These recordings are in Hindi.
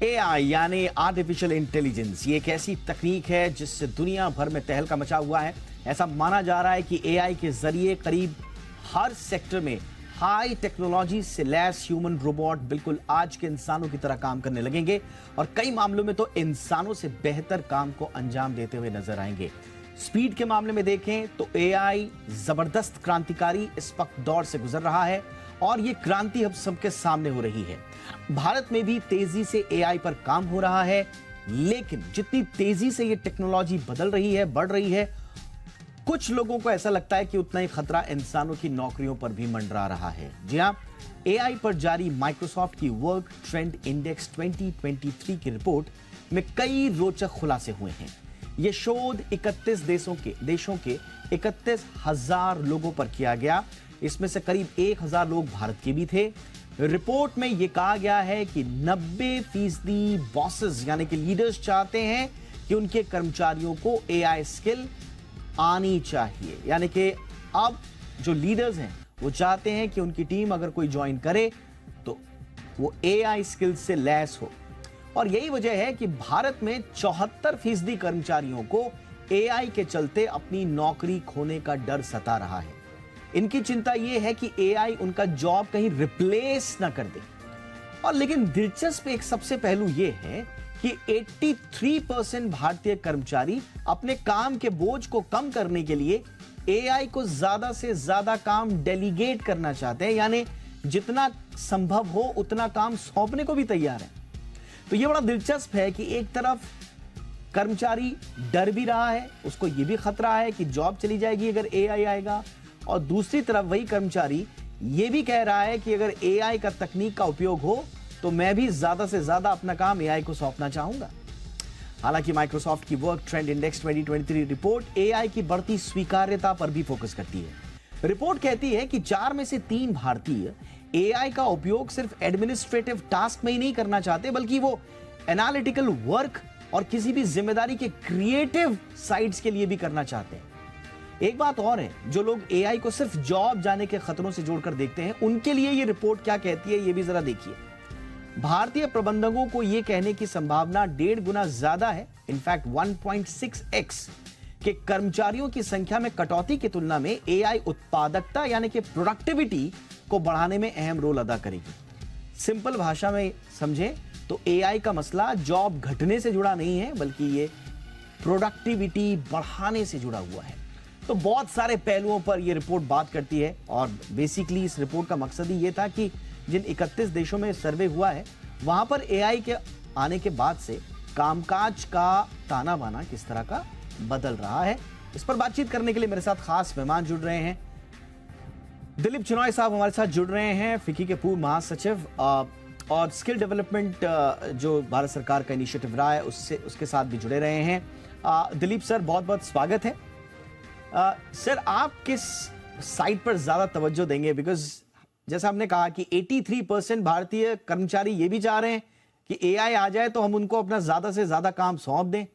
एआई यानी आर्टिफिशियल इंटेलिजेंस ये एक ऐसी तकनीक है जिससे दुनिया भर में तहलका मचा हुआ है। ऐसा माना जा रहा है कि एआई के जरिए करीब हर सेक्टर में हाई टेक्नोलॉजी से लैस ह्यूमन रोबोट बिल्कुल आज के इंसानों की तरह काम करने लगेंगे और कई मामलों में तो इंसानों से बेहतर काम को अंजाम देते हुए नजर आएंगे। स्पीड के मामले में देखें तो एआई जबरदस्त क्रांतिकारी इस वक्त दौर से गुजर रहा है और ये क्रांति अब सबके सामने हो रही है। भारत में भी तेजी से एआई पर काम हो रहा है, लेकिन जितनी तेजी से ये टेक्नोलॉजी बदल रही है, बढ़ रही है, कुछ लोगों को ऐसा लगता है कि उतना ही खतरा इंसानों की नौकरियों पर भी मंडरा रहा है। जी हां, एआई पर जारी माइक्रोसॉफ्ट की वर्क ट्रेंड इंडेक्स 2023 की रिपोर्ट में कई रोचक खुलासे हुए हैं। यह शोध 31 देशों के 31,000 लोगों पर किया गया। इसमें से करीब 1,000 लोग भारत के भी थे। रिपोर्ट में यह कहा गया है कि 90% बॉसेस यानी कि लीडर्स चाहते हैं कि उनके कर्मचारियों को एआई स्किल आनी चाहिए। यानी कि अब जो लीडर्स हैं वो चाहते हैं कि उनकी टीम अगर कोई ज्वाइन करे तो वो एआई स्किल से लैस हो। और यही वजह है कि भारत में 74% कर्मचारियों को एआई के चलते अपनी नौकरी खोने का डर सता रहा है। इनकी चिंता यह है कि एआई उनका जॉब कहीं रिप्लेस ना कर दे। और लेकिन दिलचस्प एक सबसे पहलू यह है कि 83% भारतीय कर्मचारी अपने काम के बोझ को कम करने के लिए एआई को ज्यादा से ज्यादा काम डेलीगेट करना चाहते हैं, यानी जितना संभव हो उतना काम सौंपने को भी तैयार है। तो यह बड़ा दिलचस्प है कि एक तरफ कर्मचारी डर भी रहा है, उसको यह भी खतरा है कि जॉब चली जाएगी अगर एआई आएगा, और दूसरी तरफ वही कर्मचारी यह भी कह रहा है कि अगर एआई का तकनीक का उपयोग हो तो मैं भी ज्यादा से ज्यादा अपना काम एआई को सौंपना चाहूंगा। हालांकि माइक्रोसॉफ्ट की work trend index 2023 report AI की बढ़ती स्वीकार्यता पर भी फोकस करती है। रिपोर्ट कहती है कि 4 में से 3 भारतीय एआई का उपयोग सिर्फ एडमिनिस्ट्रेटिव टास्क में ही नहीं करना चाहते, बल्कि वो एनालिटिकल वर्क और किसी भी जिम्मेदारी के क्रिएटिव साइड्स के लिए भी करना चाहते हैं। एक बात और है, जो लोग एआई को सिर्फ जॉब जाने के खतरों से जोड़कर देखते हैं, उनके लिए ये रिपोर्ट क्या कहती है ये भी जरा देखिए। भारतीय प्रबंधकों को यह कहने की संभावना 1.5 गुना ज्यादा है, इनफैक्ट 1.6x के कर्मचारियों की संख्या में कटौती की तुलना में एआई उत्पादकता यानी कि प्रोडक्टिविटी को बढ़ाने में अहम रोल अदा करेगी। सिंपल भाषा में समझें तो एआई का मसला जॉब घटने से जुड़ा नहीं है, बल्कि ये प्रोडक्टिविटी बढ़ाने से जुड़ा हुआ है। तो बहुत सारे पहलुओं पर यह रिपोर्ट बात करती है और बेसिकली इस रिपोर्ट का मकसद ही यह था कि जिन 31 देशों में सर्वे हुआ है वहां पर एआई के आने के बाद से कामकाज का ताना बाना किस तरह का बदल रहा है। इस पर बातचीत करने के लिए मेरे साथ खास मेहमान जुड़ रहे हैं। दिलीप चिनॉय साहब हमारे साथ जुड़ रहे हैं, फिक्की के पूर्व महासचिव, और स्किल डेवलपमेंट जो भारत सरकार का इनिशिएटिव रहा है उसके साथ भी जुड़े रहे हैं। दिलीप सर, बहुत बहुत स्वागत है। सर, आप किस साइड पर ज्यादा तवज्जो देंगे? बिकॉज जैसा हमने कहा कि 83% भारतीय कर्मचारी ये भी चाह रहे हैं कि एआई आ जाए तो हम उनको अपना ज्यादा से ज्यादा काम सौंप दें,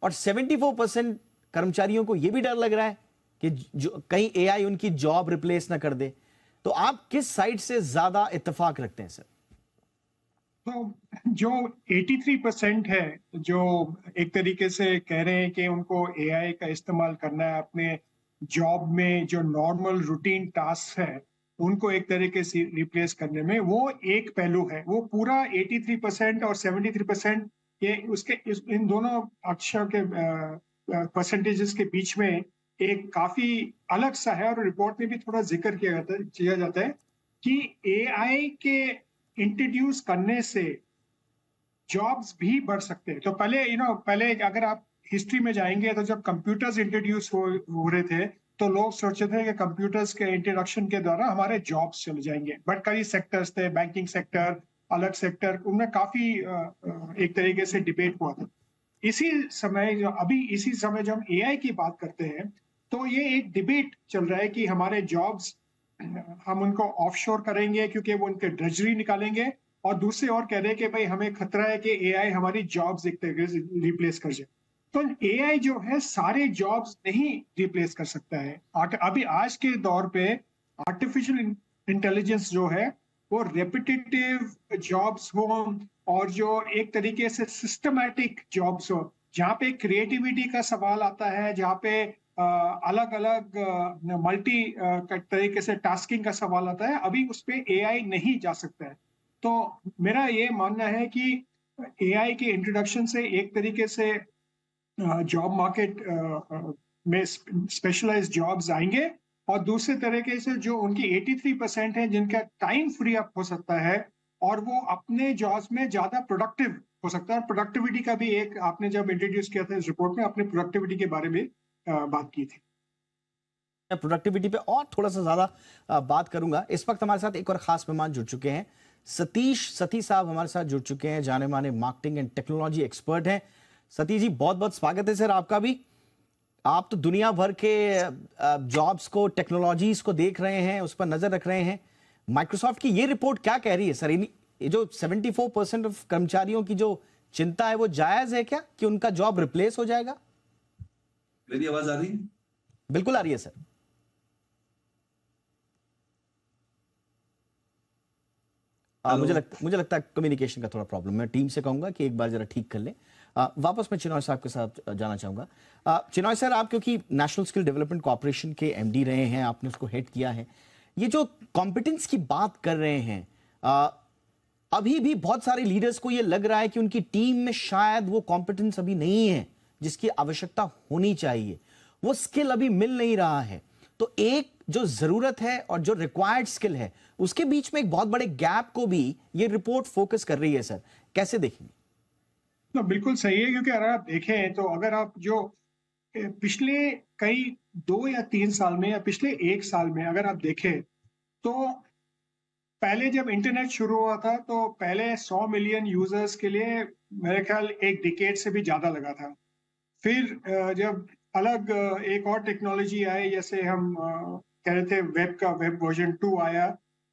और 74% कर्मचारियों को यह भी डर लग रहा है कि कहीं एआई उनकी जॉब रिप्लेस ना कर दे। तो आप किस साइड से ज्यादा इत्तेफाक रखते हैं सर? तो जो 83% है, जो एक तरीके से कह रहे हैं कि उनको एआई का इस्तेमाल करना है अपने जॉब में, जो नॉर्मल रूटीन टास्क है उनको एक तरीके से रिप्लेस करने में, वो एक पहलू है। वो पूरा 83% और 73% ये इन दोनों अक्षर के परसेंटेजेस के बीच में एक काफी अलग सा है। और रिपोर्ट में भी थोड़ा जिक्र किया जाता है कि एआई के इंट्रोड्यूस करने से जॉब्स भी बढ़ सकते हैं। तो पहले अगर आप हिस्ट्री में जाएंगे तो जब कंप्यूटर्स इंट्रोड्यूस हो रहे थे तो लोग सोचते थे कि कंप्यूटर्स के इंट्रोडक्शन के द्वारा हमारे जॉब्स चले जाएंगे। बट कई सेक्टर्स थे, बैंकिंग सेक्टर, अलग सेक्टर, उनमें काफी एक तरीके से डिबेट हुआ था। इसी समय जब हम एआई की बात करते हैं तो ये एक डिबेट चल रहा है कि हमारे जॉब्स हम उनको ऑफशोर करेंगे क्योंकि वो उनके ड्रेजरी निकालेंगे, और दूसरे और कह रहे हैं कि भाई हमें खतरा है कि एआई हमारी जॉब्स एक तरीके से रिप्लेस कर जाए। तो एआई जो है सारे जॉब्स नहीं रिप्लेस कर सकता है। अभी आज के दौर पे आर्टिफिशियल इंटेलिजेंस जो है वो रेपिटेटिव जॉब्स हो, और जो एक तरीके से सिस्टमैटिक जॉब्स हो, जहाँ पे क्रिएटिविटी का सवाल आता है, जहाँ पे अलग अलग मल्टी तरीके से टास्किंग का सवाल आता है, अभी उस पे एआई नहीं जा सकता है। तो मेरा ये मानना है कि एआई के इंट्रोडक्शन से एक तरीके से जॉब मार्केट में स्पेशलाइज्ड जॉब्स आएंगे, और दूसरे तरीके से जो उनकी 83% है जिनका टाइम फ्री अप हो सकता है, और वो अपने जॉब्स में ज्यादा प्रोडक्टिव हो सकता है। और प्रोडक्टिविटी का भी एक आपने जब इंट्रोड्यूस किया था इस रिपोर्ट में, अपने प्रोडक्टिविटी के बारे में बात की थी। प्रोडक्टिविटी पे और थोड़ा सा ज्यादा बात करूंगा। इस वक्त हमारे साथ एक और खास मेहमान जुड़ चुके हैं। सतीश सती साहब हमारे साथ जुड़ चुके हैं, जाने माने मार्केटिंग एंड टेक्नोलॉजी एक्सपर्ट हैं। सतीश जी, बहुत बहुत स्वागत है सर आपका भी। आप तो दुनिया भर के जॉब्स को, टेक्नोलॉजीज को देख रहे हैं, उस पर नजर रख रहे हैं। माइक्रोसॉफ्ट की ये रिपोर्ट क्या कह रही है सर? ये जो 74% ऑफ कर्मचारियों की जो चिंता है, वो जायज है क्या कि उनका जॉब रिप्लेस हो जाएगा? मेरी आवाज आ रही है? बिल्कुल आ रही है सर। मुझे लगता है कम्युनिकेशन का थोड़ा प्रॉब्लम। मैं टीम से कहूंगा कि एक बार जरा ठीक कर लें। वापस मैं चिनॉय साहब के साथ जाना चाहूंगा। चिनॉय सर, आप क्योंकि नेशनल स्किल डेवलपमेंट कॉर्पोरेशन के एमडी रहे हैं, आपने उसको हेड किया है, ये जो कॉम्पिटेंस की बात कर रहे हैं, अभी भी बहुत सारे लीडर्स को ये लग रहा है कि उनकी टीम में शायद वो कॉम्पिटेंस अभी नहीं है जिसकी आवश्यकता होनी चाहिए, वो स्किल अभी मिल नहीं रहा है। तो एक जो जरूरत है और जो रिक्वायर्ड स्किल है, उसके बीच में एक बहुत बड़े गैप को भी ये रिपोर्ट फोकस कर रही है सर। कैसे देखेंगे? तो बिल्कुल सही है, क्योंकि अगर आप देखें तो अगर आप जो पिछले कई 2 या 3 साल में या पिछले 1 साल में अगर आप देखें, तो पहले जब इंटरनेट शुरू हुआ था तो पहले 100 मिलियन यूजर्स के लिए मेरे ख्याल एक डिकेड से भी ज्यादा लगा था। फिर जब अलग एक और टेक्नोलॉजी आई, जैसे हम कह रहे थे वेब का, वेब वर्जन 2 आया,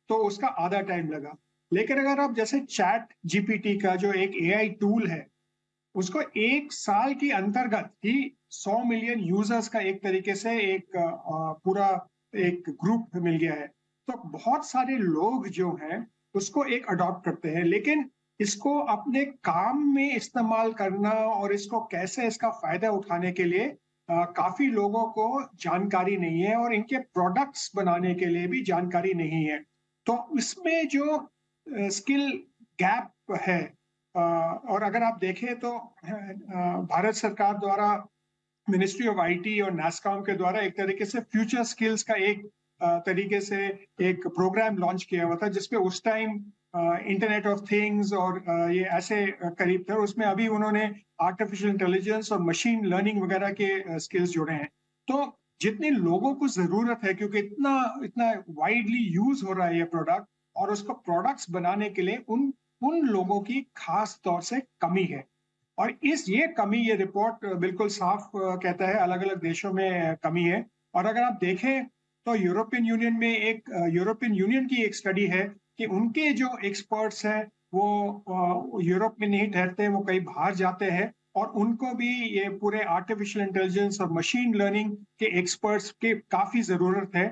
तो उसका आधा टाइम लगा। लेकिन अगर आप जैसे चैट जीपीटी का जो एक एआई टूल है, उसको 1 साल की अंतर्गत ही 100 मिलियन यूजर्स का एक तरीके से एक पूरा एक ग्रुप मिल गया है। तो बहुत सारे लोग जो हैं उसको एक अडॉप्ट करते हैं, लेकिन इसको अपने काम में इस्तेमाल करना और इसको कैसे इसका फायदा उठाने के लिए काफी लोगों को जानकारी नहीं है, और इनके प्रोडक्ट्स बनाने के लिए भी जानकारी नहीं है। तो इसमें जो स्किल गैप है, और अगर आप देखें तो भारत सरकार द्वारा मिनिस्ट्री ऑफ आईटी और नासकॉम के द्वारा एक तरीके से फ्यूचर स्किल्स का एक तरीके से एक प्रोग्राम लॉन्च किया हुआ था, जिसपे उस टाइम इंटरनेट ऑफ थिंग्स और ये ऐसे करीब थे। उसमें अभी उन्होंने आर्टिफिशियल इंटेलिजेंस और मशीन लर्निंग वगैरह के स्किल्स जोड़े हैं। तो जितने लोगों को जरूरत है, क्योंकि इतना इतना वाइडली यूज हो रहा है ये प्रोडक्ट, और उसको प्रोडक्ट्स बनाने के लिए उन उन लोगों की खास तौर से कमी है। और ये कमी, ये रिपोर्ट बिल्कुल साफ कहता है अलग अलग देशों में कमी है। और अगर आप देखें तो यूरोपियन यूनियन की एक स्टडी है कि उनके जो एक्सपर्ट्स हैं वो यूरोप में नहीं ठहरते, वो कहीं बाहर जाते हैं, और उनको भी ये पूरे आर्टिफिशियल इंटेलिजेंस और मशीन लर्निंग के एक्सपर्ट्स की काफी जरूरत है।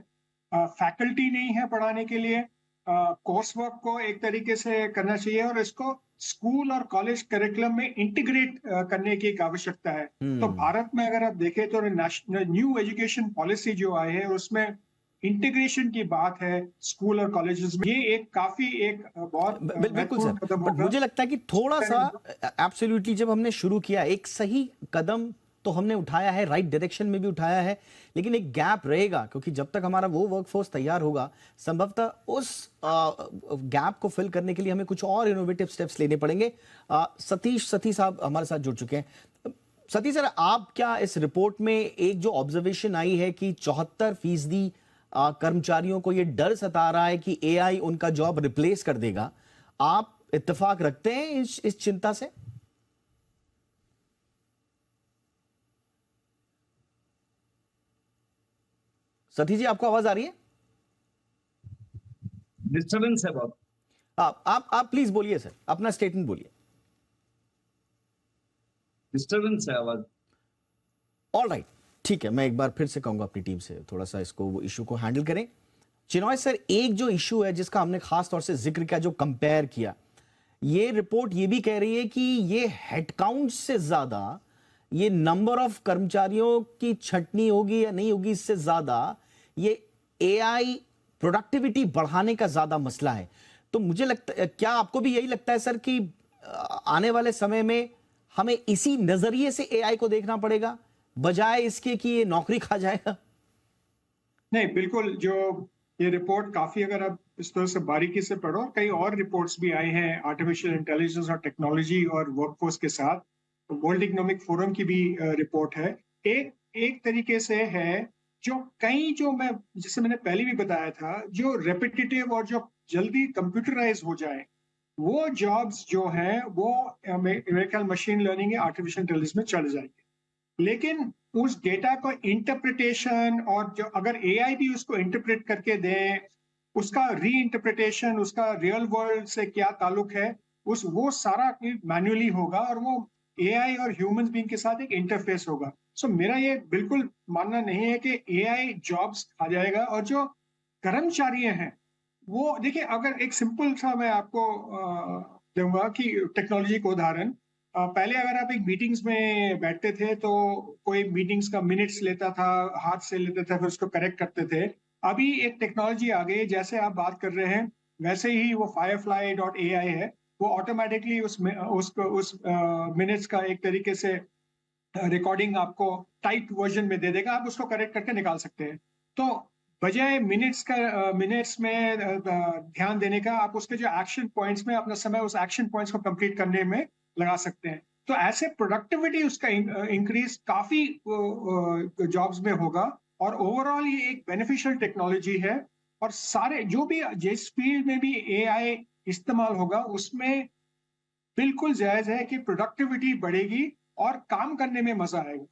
फैकल्टी नहीं है पढ़ाने के लिए, कोर्स वर्क को एक तरीके से करना चाहिए, और इसको स्कूल और कॉलेज करिकुलम में इंटीग्रेट करने की एक आवश्यकता है। तो भारत में अगर आप देखें तो नेशनल न्यू एजुकेशन पॉलिसी जो आई है, उसमें इंटीग्रेशन की बात है स्कूल और कॉलेजेस में। ये एक काफी एक बहुत बिल्कुल सर, बट मुझे लगता है कि थोड़ा सा एब्सोल्युटली जब हमने शुरू किया, एक सही कदम तो हमने उठाया है, राइट डायरेक्शन में भी उठाया है, लेकिन एक गैप रहेगा, क्योंकि जब तक हमारा वो वर्कफोर्स तैयार होगा, संभवतः उस गैप को फिल करने के लिए हमें कुछ और इनोवेटिव स्टेप्स लेने पड़ेंगे। सतीश सती साहब हमारे साथ जुड़ चुके हैं। सतीश सर, आप क्या इस रिपोर्ट में एक जो ऑब्जर्वेशन आई है कि 74% कर्मचारियों को ये डर सता रहा है कि एआई उनका जॉब रिप्लेस कर देगा, आप इत्तेफाक रखते हैं इस चिंता से? सती जी, आपको आवाज आ रही है? डिस्टर्बेंस है बहुत। आप प्लीज बोलिए सर, अपना स्टेटमेंट बोलिए। डिस्टर्बेंस है आवाज। ऑल राइट, ठीक है, मैं एक बार फिर से कहूंगा अपनी टीम से थोड़ा सा इसको, वो इशू को हैंडल करें। चिनॉय सर, एक जो इशू है जिसका हमने खास तौर से जिक्र किया, जो कंपेयर किया, ये रिपोर्ट ये भी कह रही है कि ये हेडकाउंट से ज्यादा, ये नंबर ऑफ कर्मचारियों की छंटनी होगी या नहीं होगी, इससे ज्यादा ये एआई प्रोडक्टिविटी बढ़ाने का ज्यादा मसला है। तो मुझे लगता, क्या आपको भी यही लगता है सर कि आने वाले समय में हमें इसी नजरिए से एआई को देखना पड़ेगा बजाय इसके कि ये नौकरी खा जाएगा? नहीं, बिल्कुल। जो ये रिपोर्ट काफी, अगर आप इस तरह से बारीकी से पढ़ो, कई और रिपोर्ट्स भी आए हैं आर्टिफिशियल इंटेलिजेंस और टेक्नोलॉजी और वर्कफोर्स के साथ। वर्ल्ड इकोनॉमिक फोरम की भी रिपोर्ट है। एक एक तरीके से है जो कई, जो मैं, जैसे मैंने पहले भी बताया था, जो रेपिटेटिव और जो जल्दी कंप्यूटराइज हो जाए, वो जॉब्स जो हैं वो मेरे ख्याल मशीन लर्निंग या आर्टिफिशियल इंटेलिजेंस में चल जाएंगे। लेकिन उस डेटा को इंटरप्रिटेशन, और जो अगर एआई भी उसको इंटरप्रेट करके दे, उसका री इंटरप्रिटेशन, उसका रियल वर्ल्ड से क्या ताल्लुक है, उस वो सारा मैन्युअली होगा और वो एआई और ह्यूमंस बीइंग के साथ एक इंटरफेस होगा। सो मेरा ये बिल्कुल मानना नहीं है कि एआई जॉब्स खा जाएगा। और जो कर्मचारी हैं वो, देखिए, अगर एक सिंपल सा मैं आपको दूंगा कि टेक्नोलॉजी को उदाहरण, पहले अगर आप एक मीटिंग्स में बैठते थे तो कोई मीटिंग्स का मिनट्स लेता था, हाथ से लेते थे, फिर उसको करेक्ट करते थे। अभी एक टेक्नोलॉजी आ गई, जैसे आप बात कर रहे हैं वैसे ही वो firefly.ai है, वो ऑटोमेटिकली उस मिनट्स का एक तरीके से रिकॉर्डिंग आपको टाइप वर्जन में दे देगा, आप उसको करेक्ट करके निकाल सकते हैं। तो बजाय मिनट्स में ध्यान देने का, आप उसके जो एक्शन पॉइंट्स में अपना समय उस एक्शन पॉइंट्स को कंप्लीट करने में लगा सकते हैं। तो ऐसे प्रोडक्टिविटी उसका इंक्रीज काफी जॉब्स में होगा। और ओवरऑल ये एक बेनिफिशियल टेक्नोलॉजी है। और सारे जो भी, जिस फील्ड में भी एआई इस्तेमाल होगा, उसमें बिल्कुल जायज है कि प्रोडक्टिविटी बढ़ेगी और काम करने में मजा आएगा।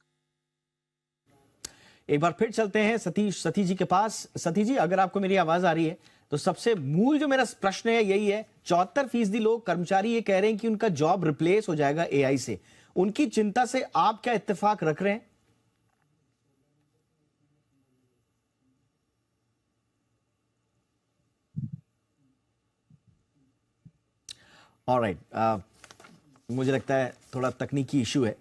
एक बार फिर चलते हैं सतीश जी के पास। सतीश जी, अगर आपको मेरी आवाज आ रही है तो सबसे मूल जो मेरा प्रश्न है यही है, 74% लोग, कर्मचारी, ये कह रहे हैं कि उनका जॉब रिप्लेस हो जाएगा एआई से। उनकी चिंता से आप क्या इत्तेफाक रख रहे हैं? ऑलराइट, मुझे लगता है थोड़ा तकनीकी इशू है।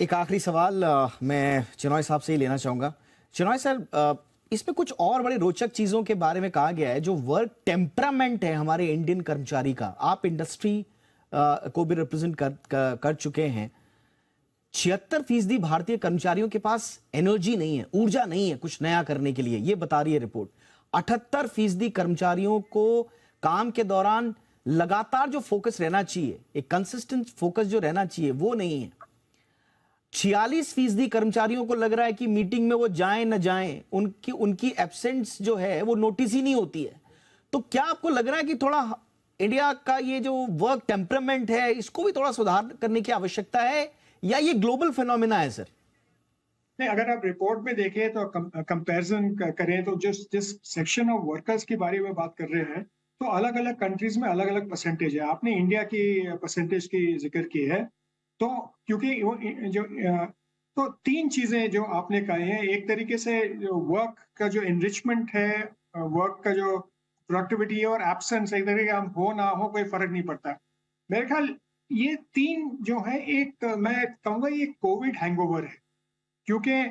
एक आखिरी सवाल मैं चिनॉय साहब से ही लेना चाहूंगा। चिनॉय सर, इसमें कुछ और बड़े रोचक चीजों के बारे में कहा गया है, जो वर्क टेम्परामेंट है हमारे इंडियन कर्मचारी का। आप इंडस्ट्री को भी रिप्रेजेंट कर चुके हैं। 76% भारतीय कर्मचारियों के पास एनर्जी नहीं है, ऊर्जा नहीं है कुछ नया करने के लिए, ये बता रही है रिपोर्ट। 78% कर्मचारियों को काम के दौरान लगातार जो फोकस रहना चाहिए, एक कंसिस्टेंट फोकस जो रहना चाहिए, वो नहीं है। 46% कर्मचारियों को लग रहा है कि मीटिंग में वो जाएं न जाएं, उनकी एब्सेंस जो है वो नोटिस ही नहीं होती है। तो क्या आपको लग रहा है कि थोड़ा इंडिया का ये जो वर्क टेम्परामेंट है, इसको भी थोड़ा सुधार करने की आवश्यकता है, या ये ग्लोबल फिनोमिना है सर? नहीं, अगर आप रिपोर्ट में देखें तो कंपैरिजन करें तो जिस सेक्शन ऑफ वर्कर्स के बारे में बात कर रहे हैं, तो अलग अलग कंट्रीज में अलग अलग परसेंटेज है। आपने इंडिया की परसेंटेज की जिक्र की है, तो क्योंकि जो तो तीन चीजें जो आपने कहे हैं, एक तरीके से वर्क का जो एनरिचमेंट है, वर्क का जो प्रोडक्टिविटी है, और एब्सेंस, एक तरीके हम हो ना हो कोई फर्क नहीं पड़ता। मेरे ख्याल ये तीन जो है, एक मैं कहूँगा ये कोविड हैंगओवर है। क्योंकि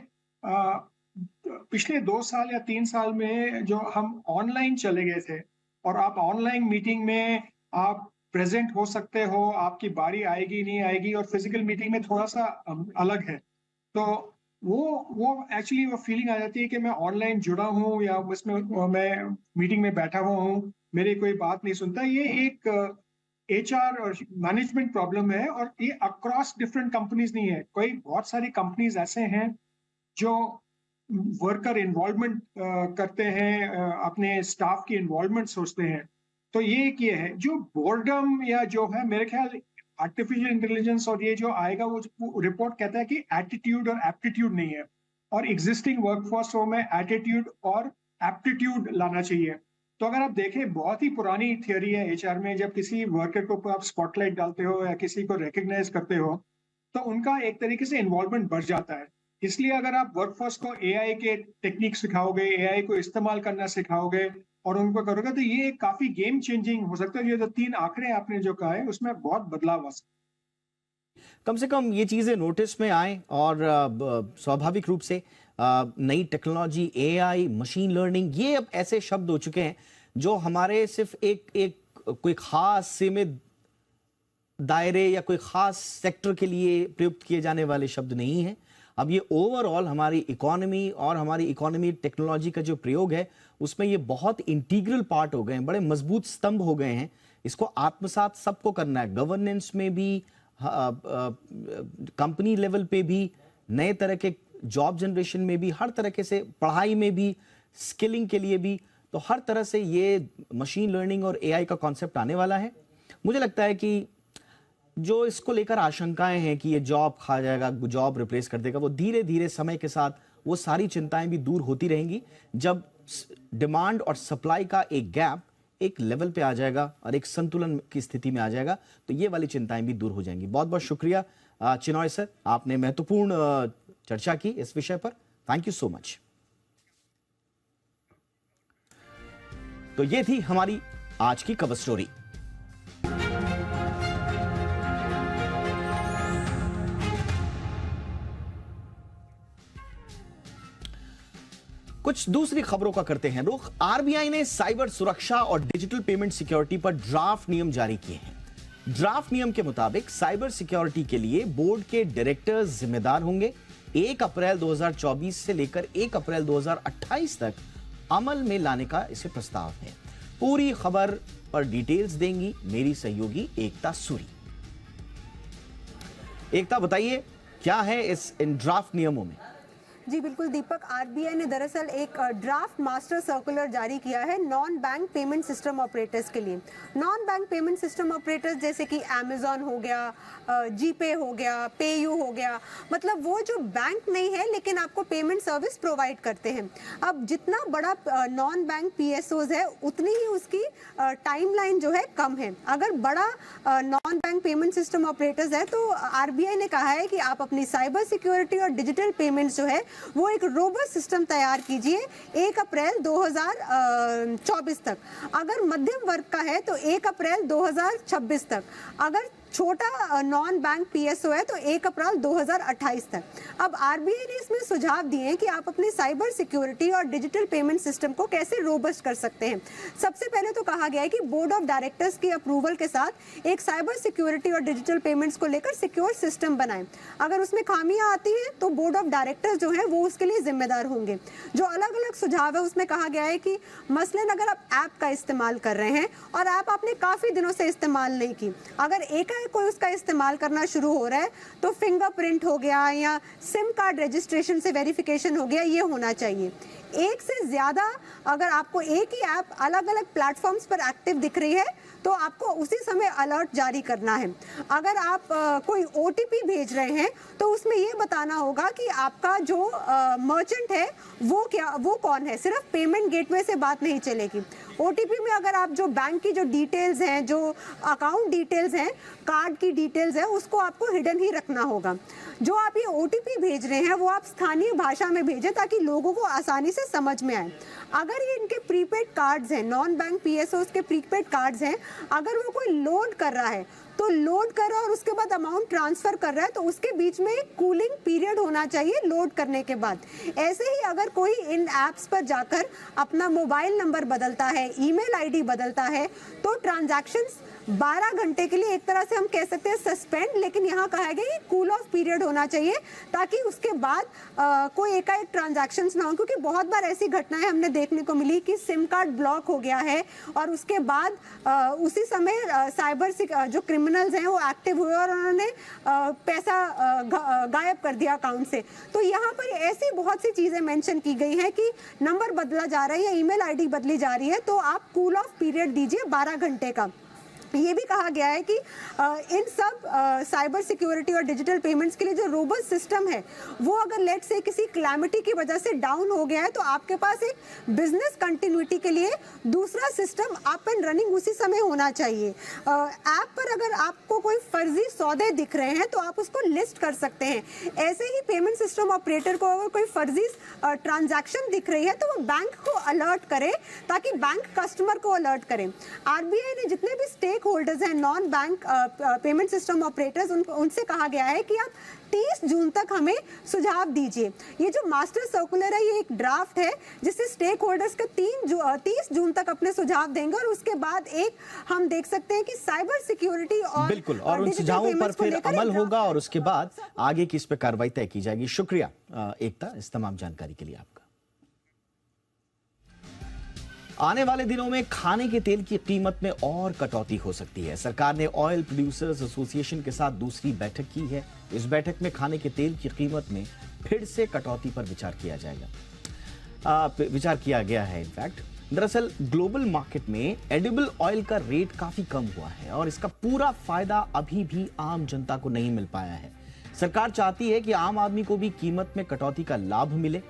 पिछले 2 साल या 3 साल में जो हम ऑनलाइन चले गए थे, और आप ऑनलाइन मीटिंग में आप प्रेजेंट हो सकते हो, आपकी बारी आएगी नहीं आएगी, और फिजिकल मीटिंग में थोड़ा सा अलग है। तो वो एक्चुअली वो फीलिंग आ जाती है कि मैं ऑनलाइन जुड़ा हूँ या उसमें मैं मीटिंग में बैठा हुआ हूँ, मेरी कोई बात नहीं सुनता। ये एक एचआर और मैनेजमेंट प्रॉब्लम है, और ये अक्रॉस डिफरेंट कंपनीज नहीं है। कोई बहुत सारी कंपनीज ऐसे हैं जो वर्कर इन्वॉल्वमेंट करते हैं, अपने स्टाफ की इन्वॉल्वमेंट सोचते हैं। तो ये एक ये है जो बोर्डम, या जो है मेरे ख्याल आर्टिफिशियल इंटेलिजेंस और ये जो आएगा, वो रिपोर्ट कहता है कि एटीट्यूड और एप्टीट्यूड नहीं है, और एग्जिस्टिंग वर्कफोर्स में एटीट्यूड और एप्टीट्यूड लाना चाहिए। तो अगर आप देखें, बहुत ही पुरानी थियोरी है एचआर में, जब किसी वर्कर को आप स्पॉटलाइट डालते हो या किसी को रिकग्नाइज करते हो, तो उनका एक तरीके से इन्वॉल्वमेंट बढ़ जाता है। इसलिए अगर आप वर्कफोर्स को एआई के टेक्निक सिखाओगे, एआई को इस्तेमाल करना सिखाओगे, और उनको करोगे तो ये काफी गेम चेंजिंग हो सकता है। ये जो 3 आंकड़े आपने जो कहा है उसमें बहुत बदलाव आ सकता है। कम से कम ये चीजें नोटिस में आए और स्वाभाविक रूप से नई टेक्नोलॉजी, एआई, मशीन लर्निंग, ये अब ऐसे शब्द हो चुके हैं जो हमारे सिर्फ एक कोई खास सीमित दायरे या कोई खास सेक्टर के लिए प्रयुक्त किए जाने वाले शब्द नहीं है। अब ये ओवरऑल हमारी इकोनॉमी और हमारी इकोनॉमी टेक्नोलॉजी का जो प्रयोग है उसमें ये बहुत इंटीग्रल पार्ट हो गए हैं, बड़े मजबूत स्तंभ हो गए हैं। इसको आत्मसात सबको करना है, गवर्नेंस में भी, कंपनी लेवल पे भी, नए तरह के जॉब जनरेशन में भी, हर तरह से पढ़ाई में भी, स्किलिंग के लिए भी। तो हर तरह से ये मशीन लर्निंग और एआई का कॉन्सेप्ट आने वाला है। मुझे लगता है कि जो इसको लेकर आशंकाएं हैं कि ये जॉब खा जाएगा, जॉब रिप्लेस कर देगा, वो धीरे धीरे समय के साथ वो सारी चिंताएं भी दूर होती रहेंगी जब डिमांड और सप्लाई का एक गैप एक लेवल पे आ जाएगा और एक संतुलन की स्थिति में आ जाएगा, तो ये वाली चिंताएं भी दूर हो जाएंगी। बहुत बहुत शुक्रिया चिनॉय सर, आपने महत्वपूर्ण चर्चा की इस विषय पर। Thank you so much. तो ये थी हमारी आज की कवर स्टोरी। कुछ दूसरी खबरों का करते हैं रुख। आरबीआई ने साइबर सुरक्षा और डिजिटल पेमेंट सिक्योरिटी पर ड्राफ्ट नियम जारी किए हैं। ड्राफ्ट नियम के मुताबिक साइबर सिक्योरिटी के लिए बोर्ड के डायरेक्टर्स जिम्मेदार होंगे। 1 अप्रैल 2024 से लेकर 1 अप्रैल 2028 तक अमल में लाने का इसे प्रस्ताव है। पूरी खबर पर डिटेल्स देंगी मेरी सहयोगी एकता सूरी। एकता, बताइए क्या है इन ड्राफ्ट नियमों में? जी बिल्कुल दीपक, आरबीआई ने दरअसल एक ड्राफ्ट मास्टर सर्कुलर जारी किया है non bank payment system operators के लिए। Non bank payment system operators जैसे कि अमेजॉन हो गया, जीपे हो गया, पेयू हो गया, मतलब वो जो बैंक नहीं है लेकिन आपको पेमेंट सर्विस प्रोवाइड करते हैं। अब जितना बड़ा नॉन बैंक पीएसओज है उतनी ही उसकी टाइमलाइन जो है कम है। अगर बड़ा non bank payment system operators है तो आरबीआई ने कहा है कि आप अपनी साइबर सिक्योरिटी और डिजिटल पेमेंट्स जो है वो एक रोबस्ट सिस्टम तैयार कीजिए 1 अप्रैल 2024 तक। अगर मध्यम वर्ग का है तो 1 अप्रैल 2026 तक। अगर छोटा नॉन बैंक पीएसओ है तो 1 अप्रैल 2028 तक। अब आरबीआई ने इसमें सुझाव दिए हैं कि आप अपनी साइबर सिक्योरिटी और डिजिटल पेमेंट सिस्टम को कैसे रोबस्ट कर सकते हैं। सबसे पहले तो कहा गया है कि बोर्ड ऑफ डायरेक्टर्स की अप्रूवल के साथ एक साइबर सिक्योरिटी और डिजिटल पेमेंट्स को लेकर सिक्योर सिस्टम बनाएं। अगर उसमें खामियां आती हैं तो बोर्ड ऑफ डायरेक्टर्स जो है वो उसके लिए जिम्मेदार होंगे। जो अलग अलग सुझाव है उसमें कहा गया है कि मसलन अगर आप ऐप का इस्तेमाल कर रहे हैं और ऐप आपने काफी दिनों से इस्तेमाल नहीं की, अगर एक कोई उसका इस्तेमाल करना शुरू हो रहा है तो फिंगरप्रिंट हो गया या सिम कार्ड रजिस्ट्रेशन से वेरिफिकेशन हो गया, ये होना चाहिए। एक से ज्यादा अगर आपको एक ही ऐप अलग अलग प्लेटफॉर्म्स पर एक्टिव दिख रही है तो आपको उसी समय अलर्ट जारी करना है। अगर आप कोई ओटीपी भेज रहे हैं तो उसमें ये बताना होगा कि आपका जो मर्चेंट है वो कौन है। सिर्फ पेमेंट गेटवे से बात नहीं चलेगी। ओटीपी में अगर आप जो बैंक की जो डिटेल्स हैं, जो अकाउंट डिटेल्स हैं, कार्ड की डिटेल्स है, उसको आपको हिडन ही रखना होगा। जो आप ये ओटीपी भेज रहे हैं वो आप स्थानीय भाषा में भेजें ताकि लोगों को आसानी से समझ में आए। अगर ये इनके प्रीपेड कार्ड्स हैं, नॉन बैंक पीएसओस के प्रीपेड कार्ड्स हैं, अगर वो कोई लोड कर रहा है तो लोड कर रहा है और उसके बाद अमाउंट ट्रांसफर कर रहा है तो उसके बीच में एक कूलिंग पीरियड होना चाहिए लोड करने के बाद। ऐसे ही अगर कोई इन ऐप्स पर जाकर अपना मोबाइल नंबर बदलता है, ईमेल आईडी बदलता है तो ट्रांजैक्शंस 12 घंटे के लिए एक तरह से हम कह सकते हैं सस्पेंड, लेकिन यहाँ कहा गया कि कूल ऑफ पीरियड होना चाहिए ताकि उसके बाद कोई एकाएक ट्रांजैक्शंस ना हो। क्योंकि बहुत बार ऐसी घटनाएं हमने देखने को मिली कि सिम कार्ड ब्लॉक हो गया है और उसके बाद उसी समय साइबर जो क्रिमिनल्स हैं वो एक्टिव हुए और उन्होंने पैसा गायब कर दिया अकाउंट से। तो यहाँ पर ऐसी बहुत सी चीजें मेंशन की गई हैं कि नंबर बदला जा रहा है या ईमेल आईडी बदली जा रही है तो आप कूल ऑफ पीरियड दीजिए 12 घंटे का। ये भी कहा गया है कि इन सब साइबर सिक्योरिटी और डिजिटल पेमेंट्स के लिए जो रोबस्ट सिस्टम है वो अगर लेट से किसी क्लैमिटी की वजह से डाउन हो गया है तो आपके पास एक बिजनेस कंटिन्यूटी के लिए दूसरा सिस्टम अप एंड रनिंग उसी समय होना चाहिए। ऐप पर अगर आपको कोई फर्जी सौदे दिख रहे हैं तो आप उसको लिस्ट कर सकते हैं। ऐसे ही पेमेंट सिस्टम ऑपरेटर को अगर कोई फर्जी ट्रांजैक्शन दिख रही है तो वो बैंक को अलर्ट करे ताकि बैंक कस्टमर को अलर्ट करे। आरबीआई ने जितने भी स्टेक होल्डर्स हैं non bank payment system operators उनसे कहा गया है कि आप 30 जून तक हमें सुझाव दीजिए। ये जो मास्टर सर्कुलर है ये एक ड्राफ्ट है जिससे स्टेक होल्डर्स का 30 जून तक अपने सुझाव देंगे और उसके बाद एक हम देख सकते हैं कि साइबर सिक्योरिटी और बिल्कुल और उन सुझावों पर फिर अमल होगा और उसके बाद आगे की इस पर कार्रवाई तय की जाएगी। शुक्रिया एकता इस तमाम जानकारी के लिए आपका। आने वाले दिनों में खाने के तेल की कीमत में और कटौती हो सकती है। सरकार ने ऑयल प्रोड्यूसर्स एसोसिएशन के साथ दूसरी बैठक की है। इस बैठक में खाने के तेल की कीमत में फिर से कटौती पर विचार किया जाएगा। विचार किया गया है इनफैक्ट। दरअसल ग्लोबल मार्केट में एडिबल ऑयल का रेट काफी कम हुआ है और इसका पूरा फायदा अभी भी आम जनता को नहीं मिल पाया है। सरकार चाहती है कि आम आदमी को भी कीमत में कटौती का लाभ मिले।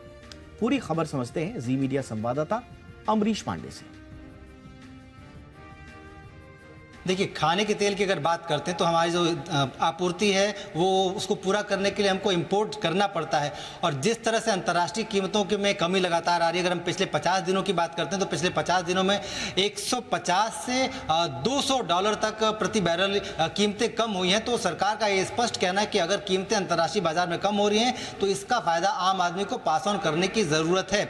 पूरी खबर समझते हैं जी मीडिया संवाददाता अमरीश पांडे से। देखिए, खाने के तेल की अगर बात करते हैं तो हमारी जो आपूर्ति है वो उसको पूरा करने के लिए हमको इंपोर्ट करना पड़ता है और जिस तरह से अंतर्राष्ट्रीय कीमतों के में कमी लगातार आ रही है। अगर हम पिछले 50 दिनों की बात करते हैं तो पिछले 50 दिनों में 150 से $200 तक प्रति बैरल कीमतें कम हुई हैं। तो सरकार का ये स्पष्ट कहना है कि अगर कीमतें अंतर्राष्ट्रीय बाजार में कम हो रही हैं तो इसका फायदा आम आदमी को पास ऑन करने की ज़रूरत है।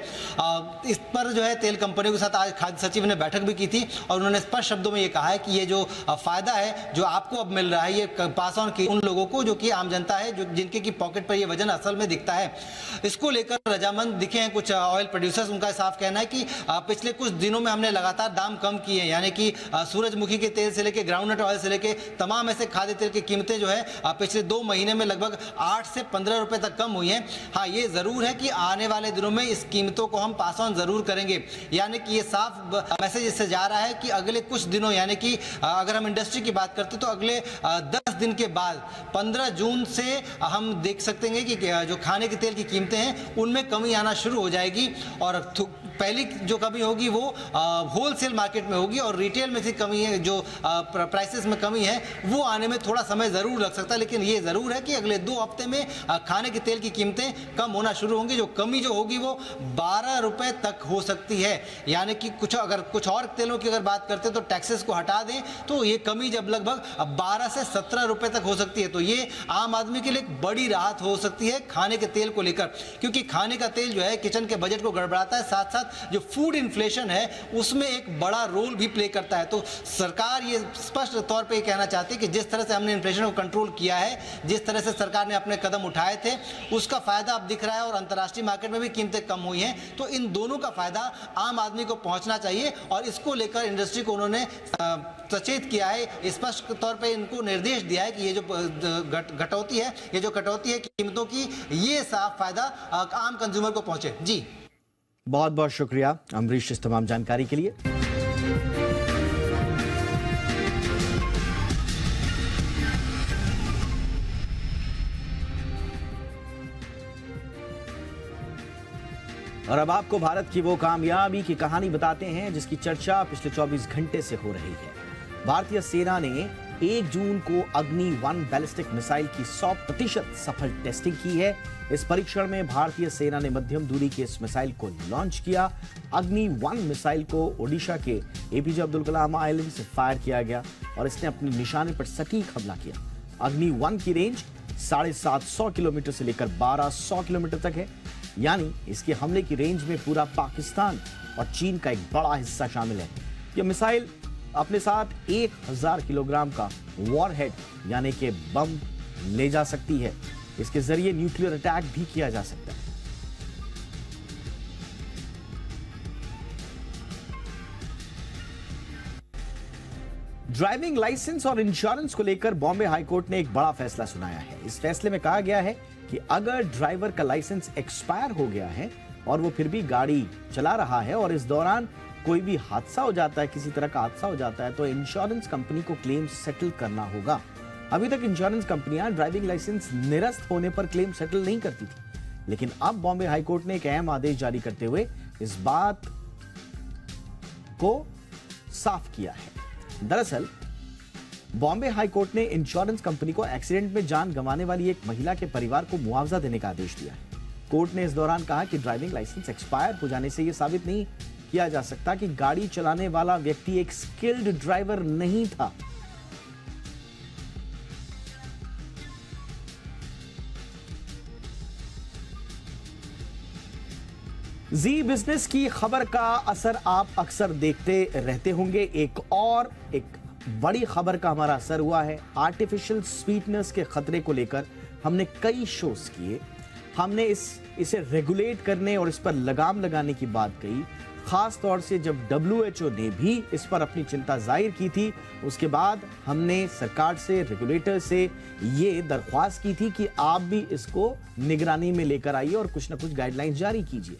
इस पर जो है तेल कंपनियों के साथ आज खाद्य सचिव ने बैठक भी की थी और उन्होंने स्पष्ट शब्दों में ये कहा है कि ये जो फायदा है जो आपको अब मिल रहा है ये पास ऑन की उन लोगों को जो कि आम जनता है जो जिनके की पॉकेट पर ये वजन असल में दिखता है। इसको लेकर रजामंद दिखे हैं कुछ ऑयल प्रोड्यूसर्स। उनका साफ कहना है कि पिछले कुछ दिनों में हमने लगातार दाम कम किए हैं, यानी कि सूरजमुखी के तेल से लेकर ग्राउंडनट ऑयल से लेकर तमाम ऐसे खाद्य तेल की कीमतें जो है पिछले 2 महीने में लगभग 8 से 15 रुपए तक कम हुई हैं। हाँ, ये जरूर है कि आने वाले दिनों में इस कीमतों को हम पास ऑन जरूर करेंगे। यानी कि ये साफ मैसेज इससे जा रहा है कि अगले कुछ दिनों यानी कि अगर हम इंडस्ट्री की बात करते तो अगले 10 दिन के बाद 15 जून से हम देख सकते हैं कि जो खाने के तेल की कीमतें हैं उनमें कमी आना शुरू हो जाएगी और पहली जो कमी होगी वो होलसेल मार्केट में होगी और रिटेल में से कमी है, जो प्राइसेस में कमी है वो आने में थोड़ा समय ज़रूर लग सकता है। लेकिन ये ज़रूर है कि अगले 2 हफ्ते में खाने के तेल की कीमतें कम होना शुरू होंगी। जो कमी जो होगी वो 12 रुपए तक हो सकती है। यानी कि अगर कुछ और तेलों की अगर बात करते हैं तो टैक्सेस को हटा दें तो ये कमी जब लगभग 12 से 17 रुपए तक हो सकती है। तो ये आम आदमी के लिए एक बड़ी राहत हो सकती है खाने के तेल को लेकर, क्योंकि खाने का तेल जो है किचन के बजट को गड़बड़ाता है, साथ साथ जो फूड इन्फ्लेशन है उसमें एक बड़ा रोल भी प्ले करता है। तो सरकार ये स्पष्ट तौर पे कहना चाहती है कि जिस तरह से हमने इन्फ्लेशन को कंट्रोल किया है, जिस तरह से सरकार ने अपने कदम उठाए थे उसका फायदा अब दिख रहा है और अंतर्राष्ट्रीय मार्केट में भी कीमतें कम हुई हैं। तो इन दोनों का फायदा आम आदमी को पहुंचना चाहिए और इसको लेकर इंडस्ट्री को उन्होंने सचेत किया है, स्पष्ट तौर पे इनको निर्देश दिया है कि ये जो कटौती है, ये जो कटौती है कीमतों की, ये साफ फायदा आम कंज्यूमर को पहुंचे। जी बहुत बहुत शुक्रिया अमरीश इस तमाम जानकारी के लिए। और अब आपको भारत की वो कामयाबी की कहानी बताते हैं जिसकी चर्चा पिछले 24 घंटे से हो रही है। भारतीय सेना ने 1 जून को अग्नि 1 बैलिस्टिक मिसाइल की 100% सफल टेस्टिंग की है। इस परीक्षण में भारतीय सेना ने मध्यम दूरी के इस मिसाइल को लॉन्च किया। अग्नि 1 मिसाइल को ओडिशा के एपीजे अब्दुल कलाम आइलैंड से फायर किया गया और इसने अपने निशाने पर सटीक हमला किया। अग्नि 1 की रेंज 750 किलोमीटर से लेकर 1200 किलोमीटर तक है, यानी इसके हमले की रेंज में पूरा पाकिस्तान और चीन का एक बड़ा हिस्सा शामिल है। यह मिसाइल अपने साथ 1000 किलोग्राम का वॉरहेड यानी कि बम ले जा सकती है। इसके जरिए न्यूक्लियर अटैक भी किया जा सकता है। ड्राइविंग लाइसेंस और इंश्योरेंस को लेकर बॉम्बे हाईकोर्ट ने एक बड़ा फैसला सुनाया है। इस फैसले में कहा गया है कि अगर ड्राइवर का लाइसेंस एक्सपायर हो गया है और वो फिर भी गाड़ी चला रहा है और इस दौरान कोई भी हादसा हो जाता है, किसी तरह का हादसा हो जाता है, तो इंश्योरेंस कंपनी को क्लेम सेटल करना होगा। अभी तक इंश्योरेंस कंपनियां ड्राइविंग लाइसेंस निरस्त होने पर क्लेम सेटल नहीं करती थी, लेकिन अब बॉम्बे हाईकोर्ट ने एक अहम आदेश जारी करते हुए इस बात को साफ किया है। दरअसल बॉम्बे हाईकोर्ट ने इंश्योरेंस कंपनी को एक्सीडेंट में जान गंवाने वाली एक महिला के परिवार को मुआवजा देने का आदेश दिया है। कोर्ट ने इस दौरान कहा कि ड्राइविंग लाइसेंस एक्सपायर हो जाने से यह साबित नहीं किया जा सकता कि गाड़ी चलाने वाला व्यक्ति एक स्किल्ड ड्राइवर नहीं था। जी बिजनेस की खबर का असर आप अक्सर देखते रहते होंगे। एक बड़ी खबर का हमारा असर हुआ है। आर्टिफिशियल स्वीटनेस के खतरे को लेकर हमने कई शोज किए। हमने इसे रेगुलेट करने और इस पर लगाम लगाने की बात कही। खास तौर से जब WHO ने भी इस पर अपनी चिंता जाहिर की थी, उसके बाद हमने सरकार से, रेगुलेटर से ये दरख्वास्त की थी कि आप भी इसको निगरानी में लेकर आइए और कुछ ना कुछ गाइडलाइंस जारी कीजिए।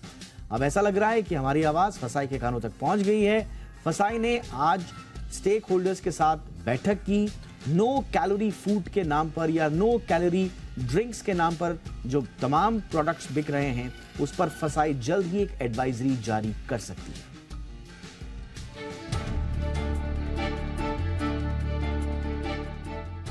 अब ऐसा लग रहा है कि हमारी आवाज फसाई के कानों तक पहुंच गई है। फसाई ने आज स्टेक होल्डर्स के साथ बैठक की। नो कैलोरी फूड के नाम पर या नो कैलोरी ड्रिंक्स के नाम पर जो तमाम प्रोडक्ट्स बिक रहे हैं, उस पर फसाई जल्द ही एक एडवाइजरी जारी कर सकती है।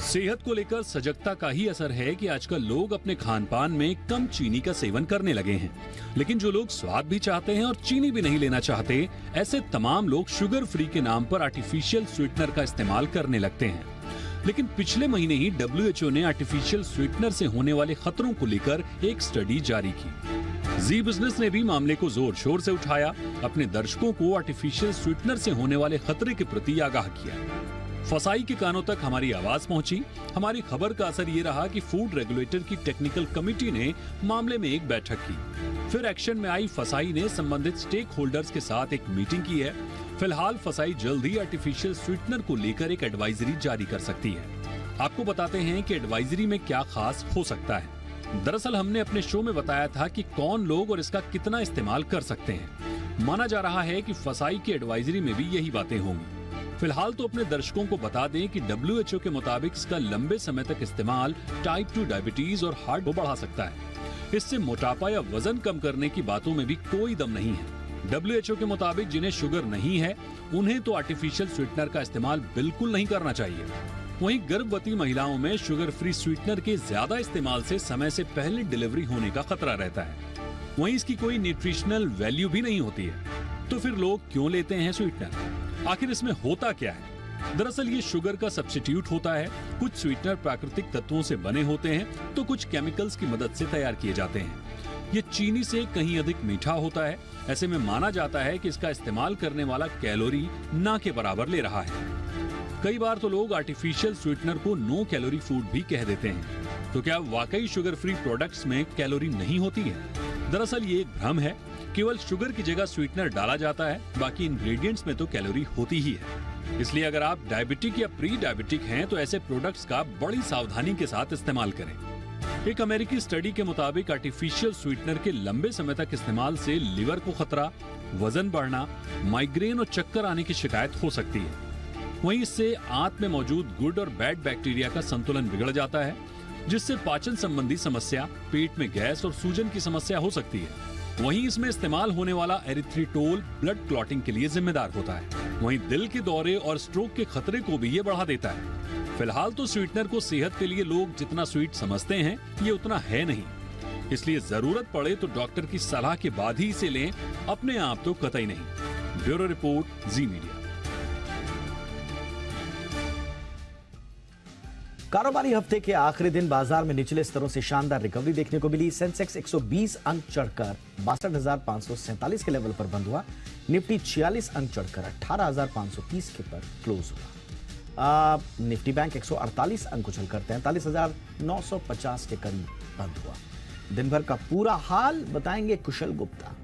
सेहत को लेकर सजगता का ही असर है कि आजकल लोग अपने खान पान में कम चीनी का सेवन करने लगे हैं। लेकिन जो लोग स्वाद भी चाहते हैं और चीनी भी नहीं लेना चाहते, ऐसे तमाम लोग शुगर फ्री के नाम पर आर्टिफिशियल स्वीटनर का इस्तेमाल करने लगते हैं। लेकिन पिछले महीने ही WHO ने आर्टिफिशियल स्वीटनर से होने वाले खतरों को लेकर एक स्टडी जारी की। जी बिजनेस ने भी मामले को जोर शोर से उठाया, अपने दर्शकों को आर्टिफिशियल स्वीटनर से होने वाले खतरे के प्रति आगाह किया। फसाई के कानों तक हमारी आवाज पहुंची। हमारी खबर का असर ये रहा कि फूड रेगुलेटर की टेक्निकल कमेटी ने मामले में एक बैठक की। फिर एक्शन में आई फसाई ने संबंधित स्टेक होल्डर्स के साथ एक मीटिंग की है। फिलहाल फसाई जल्द ही आर्टिफिशियल स्वीटनर को लेकर एक एडवाइजरी जारी कर सकती है। आपको बताते हैं कि एडवाइजरी में क्या खास हो सकता है। दरअसल हमने अपने शो में बताया था कि कौन लोग और इसका कितना इस्तेमाल कर सकते हैं। माना जा रहा है कि फसाई की एडवाइजरी में भी यही बातें होंगी। फिलहाल तो अपने दर्शकों को बता दें कि WHO के मुताबिक इसका लंबे समय तक इस्तेमाल टाइप 2 डायबिटीज और हार्ट को बढ़ा सकता है। इससे मोटापा या वजन कम करने की बातों में भी कोई दम नहीं है। WHO के मुताबिक जिन्हें शुगर नहीं है, उन्हें तो आर्टिफिशियल स्वीटनर का इस्तेमाल बिल्कुल नहीं करना चाहिए। वहीं गर्भवती महिलाओं में शुगर फ्री स्वीटनर के ज्यादा इस्तेमाल से समय से पहले डिलीवरी होने का खतरा रहता है। वहीं इसकी कोई न्यूट्रिशनल वैल्यू भी नहीं होती है। तो फिर लोग क्यों लेते हैं स्वीटनर? आखिर इसमें होता क्या है? दरअसल ये शुगर का सब्स्टिट्यूट होता है। कुछ स्वीटनर प्राकृतिक तत्वों से बने होते हैं, तो कुछ केमिकल्स की मदद से तैयार किए जाते हैं। ये चीनी से कहीं अधिक मीठा होता है। ऐसे में माना जाता है कि इसका इस्तेमाल करने वाला कैलोरी ना के बराबर ले रहा है। कई बार तो लोग आर्टिफिशियल स्वीटनर को नो कैलोरी फूड भी कह देते हैं। तो क्या वाकई शुगर फ्री प्रोडक्ट्स में कैलोरी नहीं होती है? दरअसल ये एक भ्रम है। केवल शुगर की जगह स्वीटनर डाला जाता है, बाकी इंग्रेडिएंट्स में तो कैलोरी होती ही है। इसलिए अगर आप डायबिटिक या प्री डायबिटिक हैं, तो ऐसे प्रोडक्ट्स का बड़ी सावधानी के साथ इस्तेमाल करें। एक अमेरिकी स्टडी के मुताबिक आर्टिफिशियल स्वीटनर के लंबे समय तक इस्तेमाल से लिवर को खतरा, वजन बढ़ना, माइग्रेन और चक्कर आने की शिकायत हो सकती है। वहीं इससे आंत में मौजूद गुड और बैड बैक्टीरिया का संतुलन बिगड़ जाता है, जिससे पाचन संबंधी समस्या, पेट में गैस और सूजन की समस्या हो सकती है। वहीं इसमें इस्तेमाल होने वाला एरिथ्रिटोल ब्लड क्लॉटिंग के लिए जिम्मेदार होता है। वहीं दिल के दौरे और स्ट्रोक के खतरे को भी ये बढ़ा देता है। फिलहाल तो स्वीटनर को सेहत के लिए लोग जितना स्वीट समझते हैं, ये उतना है नहीं। इसलिए जरूरत पड़े तो डॉक्टर की सलाह के बाद ही इसे लें, अपने आप तो कतई नहीं। ब्यूरो रिपोर्ट, जी मीडिया। कारोबारी हफ्ते के आखिरी दिन बाजार में निचले स्तरों से शानदार रिकवरी देखने को मिली। सेंसेक्स 120 अंक चढ़कर 62,547 के लेवल पर बंद हुआ। निफ्टी 46 अंक चढ़कर 18,530 के पर क्लोज हुआ। निफ्टी बैंक 148 अंक उछलकर 43,950 के करीब बंद हुआ। दिन भर का पूरा हाल बताएंगे कुशल गुप्ता।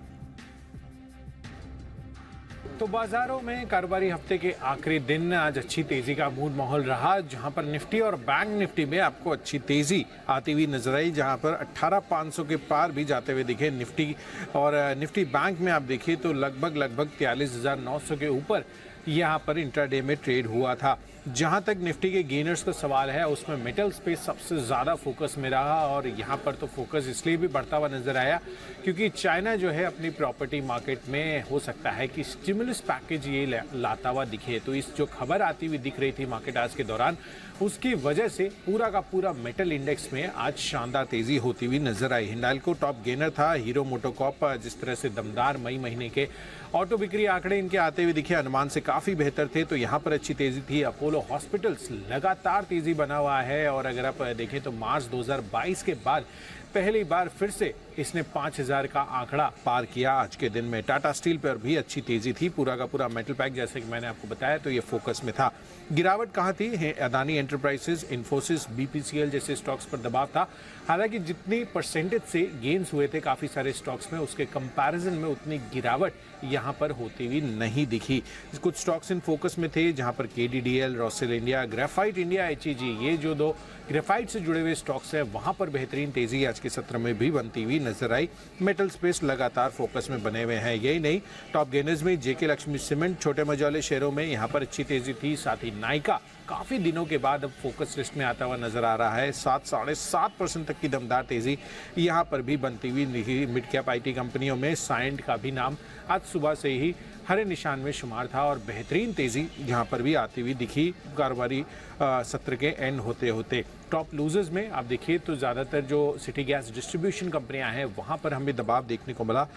तो बाजारों में कारोबारी हफ्ते के आखिरी दिन आज अच्छी तेजी का मूड माहौल रहा, जहां पर निफ्टी और बैंक निफ्टी में आपको अच्छी तेजी आती हुई नजर आई, जहां पर 18,500 के पार भी जाते हुए दिखे निफ्टी। और निफ्टी बैंक में आप देखिए तो लगभग 43,900 के ऊपर यहां पर इंट्राडे में ट्रेड हुआ था। जहां तक निफ्टी के गेनर्स का सवाल है, उसमें मेटल स्पेस सबसे ज़्यादा फोकस में रहा, और यहां पर तो फोकस इसलिए भी बढ़ता हुआ नजर आया क्योंकि चाइना जो है अपनी प्रॉपर्टी मार्केट में हो सकता है कि स्टिमुलस पैकेज ये लाता हुआ दिखे। तो इस जो खबर आती हुई दिख रही थी मार्केट आज के दौरान, उसकी वजह से पूरा का पूरा मेटल इंडेक्स में आज शानदार तेजी होती हुई नजर आई। हिंडाल्को टॉप गेनर था, हीरो मोटोकॉर्प जिस तरह से दमदार मई महीने के ऑटो बिक्री आंकड़े इनके आते हुए दिखे अनुमान से काफी बेहतर थे, तो यहाँ पर अच्छी तेजी थी। अपोलो हॉस्पिटल्स लगातार तेजी बना हुआ है, और अगर आप देखें तो मार्च 2022 के बाद पहली बार फिर से इसने 5,000 का आंकड़ा पार किया आज के दिन में। टाटा स्टील पर भी अच्छी तेजी थी, पूरा का पूरा मेटल पैक जैसे कि मैंने आपको बताया तो ये फोकस में था। गिरावट कहाँ थी? अदानी एंटरप्राइजेस, इन्फोसिस, बीपीसीएल जैसे स्टॉक्स पर दबाव था। हालांकि जितनी परसेंटेज से गेन्स हुए थे काफी सारे स्टॉक्स में, उसके कंपैरिजन में उतनी गिरावट यहाँ पर होती हुई नहीं दिखी। कुछ स्टॉक्स इन फोकस में थे, जहाँ पर केडीडीएल, रॉसेल इंडिया, ग्रेफाइट इंडिया, एचईजी, ये जो दो ग्रेफाइट से जुड़े हुए स्टॉक्स हैं वहां पर बेहतरीन तेजी आज के सत्र में भी बनती हुई नजर आई। मेटल स्पेस लगातार फोकस में बने हुए हैं। यही नहीं, टॉप गेनर्स में जेके लक्ष्मी सीमेंट, छोटे मझौले शेयरों में यहाँ पर अच्छी तेजी थी। साथ ही नाइका काफी दिनों के बाद अब फोकस लिस्ट में आता हुआ नजर आ रहा है। 7-7.5% तक की दमदार तेजी यहाँ पर भी बनती हुई। मिड कैप आईटी कंपनियों में साइंट का भी नाम आज सुबह से ही हरे निशान में शुमार था, और बेहतरीन तेजी यहाँ पर भी आती हुई दिखी कारोबारी सत्र के एंड होते होते। टॉप लूजर्स में आप देखिए तो ज़्यादातर जो सिटी गैस डिस्ट्रीब्यूशन कंपनियां हैं वहाँ पर हमें दबाव देखने को मिला,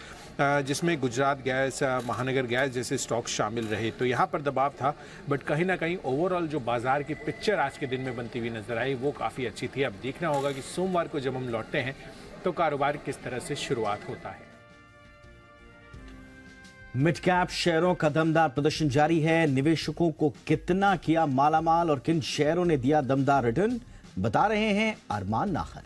जिसमें गुजरात गैस, महानगर गैस जैसे स्टॉक्स शामिल रहे, तो यहाँ पर दबाव था। बट कहीं ना कहीं ओवरऑल जो बाजार की पिक्चर आज के दिन में बनती हुई नजर आई वो काफ़ी अच्छी थी। अब देखना होगा कि सोमवार को जब हम लौटते हैं तो कारोबार किस तरह से शुरुआत होता है। मिड कैप शेयरों का दमदार प्रदर्शन जारी है। निवेशकों को कितना किया मालामाल और किन शेयरों ने दिया दमदार रिटर्न, बता रहे हैं अरमान नाखर।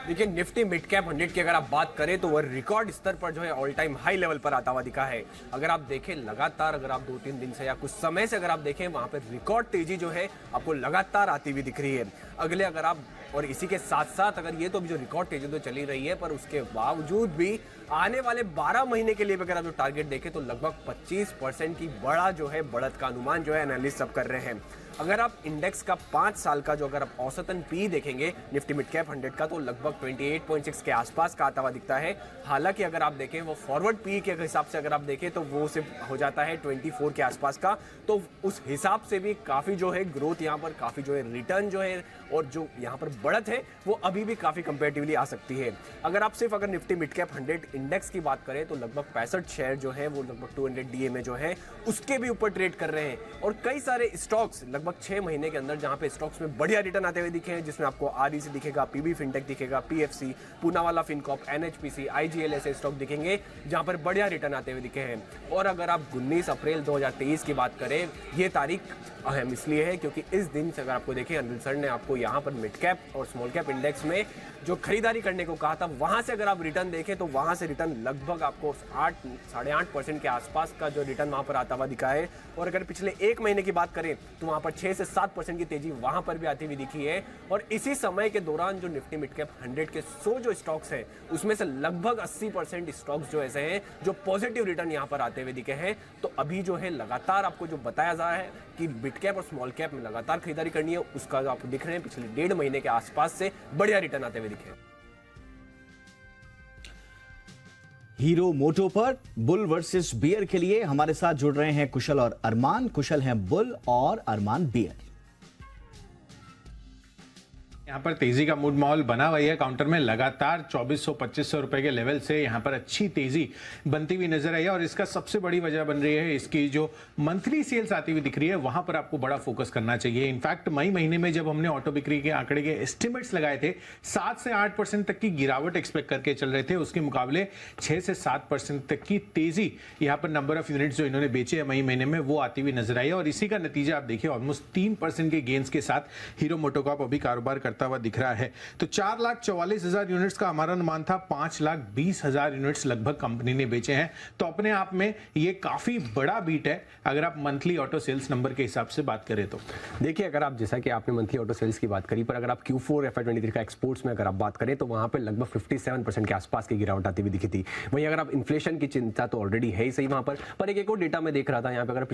देखिए, निफ्टी मिड कैप 100 की अगर आप बात करें तो वह रिकॉर्ड स्तर पर जो है ऑल टाइम हाई लेवल पर आता हुआ दिखा है। अगर आप देखें लगातार, अगर आप 2-3 दिन से या कुछ समय से अगर आप देखें, वहां पर रिकॉर्ड तेजी जो है आपको लगातार आती हुई दिख रही है। अगले अगर आप, और इसी के साथ साथ अगर ये तो भी जो रिकॉर्ड तेजी तो चली रही है, पर उसके बावजूद भी आने वाले 12 महीने के लिए अगर आप जो टारगेट देखें तो लगभग 25% की बड़ा जो है बढ़त का अनुमान जो है एनालिस्ट सब कर रहे हैं। अगर आप इंडेक्स का 5 साल का जो अगर आप औसतन पी देखेंगे निफ्टी मिड कैप 100 का, तो लगभग 28.6 के आसपास का आता हुआ दिखता है। हालांकि अगर आप देखें वो फॉरवर्ड पी के हिसाब से अगर आप देखें तो वो सिर्फ हो जाता है 24 के आसपास का, तो उस हिसाब से भी काफ़ी जो है ग्रोथ यहाँ पर, काफ़ी जो है रिटर्न जो है और जो यहाँ पर बढ़त है वो अभी भी काफ़ी कंपेरेटिवली आ सकती है। अगर आप सिर्फ अगर निफ्टी मिड कैप 100 इंडेक्स की बात करें तो लगभग 65 शेयर जो है वो लगभग 200 डीए में जो है उसके भी ऊपर ट्रेड कर रहे हैं, और कई सारे स्टॉक्स लगभग 6 महीने के अंदर जहां पे स्टॉक्स में बढ़िया रिटर्न आते हुए दिखे हैं, जिसमें आपको आरईसी दिखेगा, पीबी फिनटेक दिखेगा, PFC, Poonawalla Fincorp, NHPC, IGL ऐसे स्टॉक दिखेंगे जहां पर बढ़िया रिटर्न आते हुए दिखे हैं। और अगर आप 19 अप्रैल 2023 की बात करें, ये तारीख अहम इसलिए है क्योंकि इस दिन से अगर आपको देखें अनिल सर ने आपको यहाँ पर मिड कैप और स्मॉल कैप इंडेक्स में जो खरीदारी करने को कहा था, वहां से अगर आप रिटर्न देखें तो वहां से रिटर्न लगभग आपको 8-8.5% के आसपास का जो रिटर्न वहां पर आता हुआ दिखा है। और अगर पिछले 1 महीने की बात करें तो वहां पर 6 से 7% की तेजी वहां पर भी आती हुई दिखी है। और इसी समय के दौरान जो निफ्टी मिड कैप 100 के 100 जो स्टॉक्स हैं उसमें से लगभग 80% स्टॉक्स जो ऐसे हैं जो पॉजिटिव रिटर्न यहां पर आते हुए दिखे हैं। तो अभी जो है लगातार आपको जो बताया जा रहा है कि मिड कैप और स्मॉल कैप में लगातार खरीदारी करनी है, उसका जो आपको दिख रहे हैं पिछले 1.5 महीने के आसपास से बढ़िया रिटर्न आते हुए दिखे। हीरो मोटो पर बुल वर्सेस बियर के लिए हमारे साथ जुड़ रहे हैं कुशल और अरमान। कुशल हैं बुल और अरमान बियर। यहाँ पर तेजी का मूड माहौल बना हुआ है। काउंटर में लगातार 2400-2500 रुपए के लेवल से यहाँ पर अच्छी तेजी बनती हुई नजर आई है, और इसका सबसे बड़ी वजह बन रही है इसकी जो मंथली सेल्स आती हुई दिख रही है, वहां पर आपको बड़ा फोकस करना चाहिए। इनफैक्ट मई महीने में जब हमने ऑटो बिक्री के आंकड़े के एस्टिमेट्स लगाए थे 7 से 8% तक की गिरावट एक्सपेक्ट करके चल रहे थे, उसके मुकाबले 6 से 7% तक की तेजी यहाँ पर नंबर ऑफ यूनिट्स जो इन्होंने बेचे हैं मई महीने में वो आती हुई नजर आई। और इसी का नतीजा आप देखिए, ऑलमोस्ट 3% के गेन्स के साथ हीरो मोटोकॉर्प अभी कारोबार करता करता हुआ दिख रहा है। तो 4,44,000 यूनिट्स का हमारा अनुमान था, 5,20,000 यूनिट्स लगभग कंपनी ने बेचे हैं। तो अपने आप में ये काफी बड़ा बीट है अगर आप मंथली ऑटो सेल्स नंबर के हिसाब से बात करें तो। देखिए, अगर आप जैसा कि आपने मंथली ऑटो सेल्स की बात करी, पर अगर आप Q4 FY23 का एक्सपोर्ट्स में अगर आप बात करें तो वहां पे लगभग 57% के आसपास की गिरावट आती हुई दिखी थी। वहीं अगर आप इन्फ्लेशन की चिंता तो ऑलरेडी है ही सही वहां पर एक और डेटा मैं देख रहा था यहाँ पे, अगर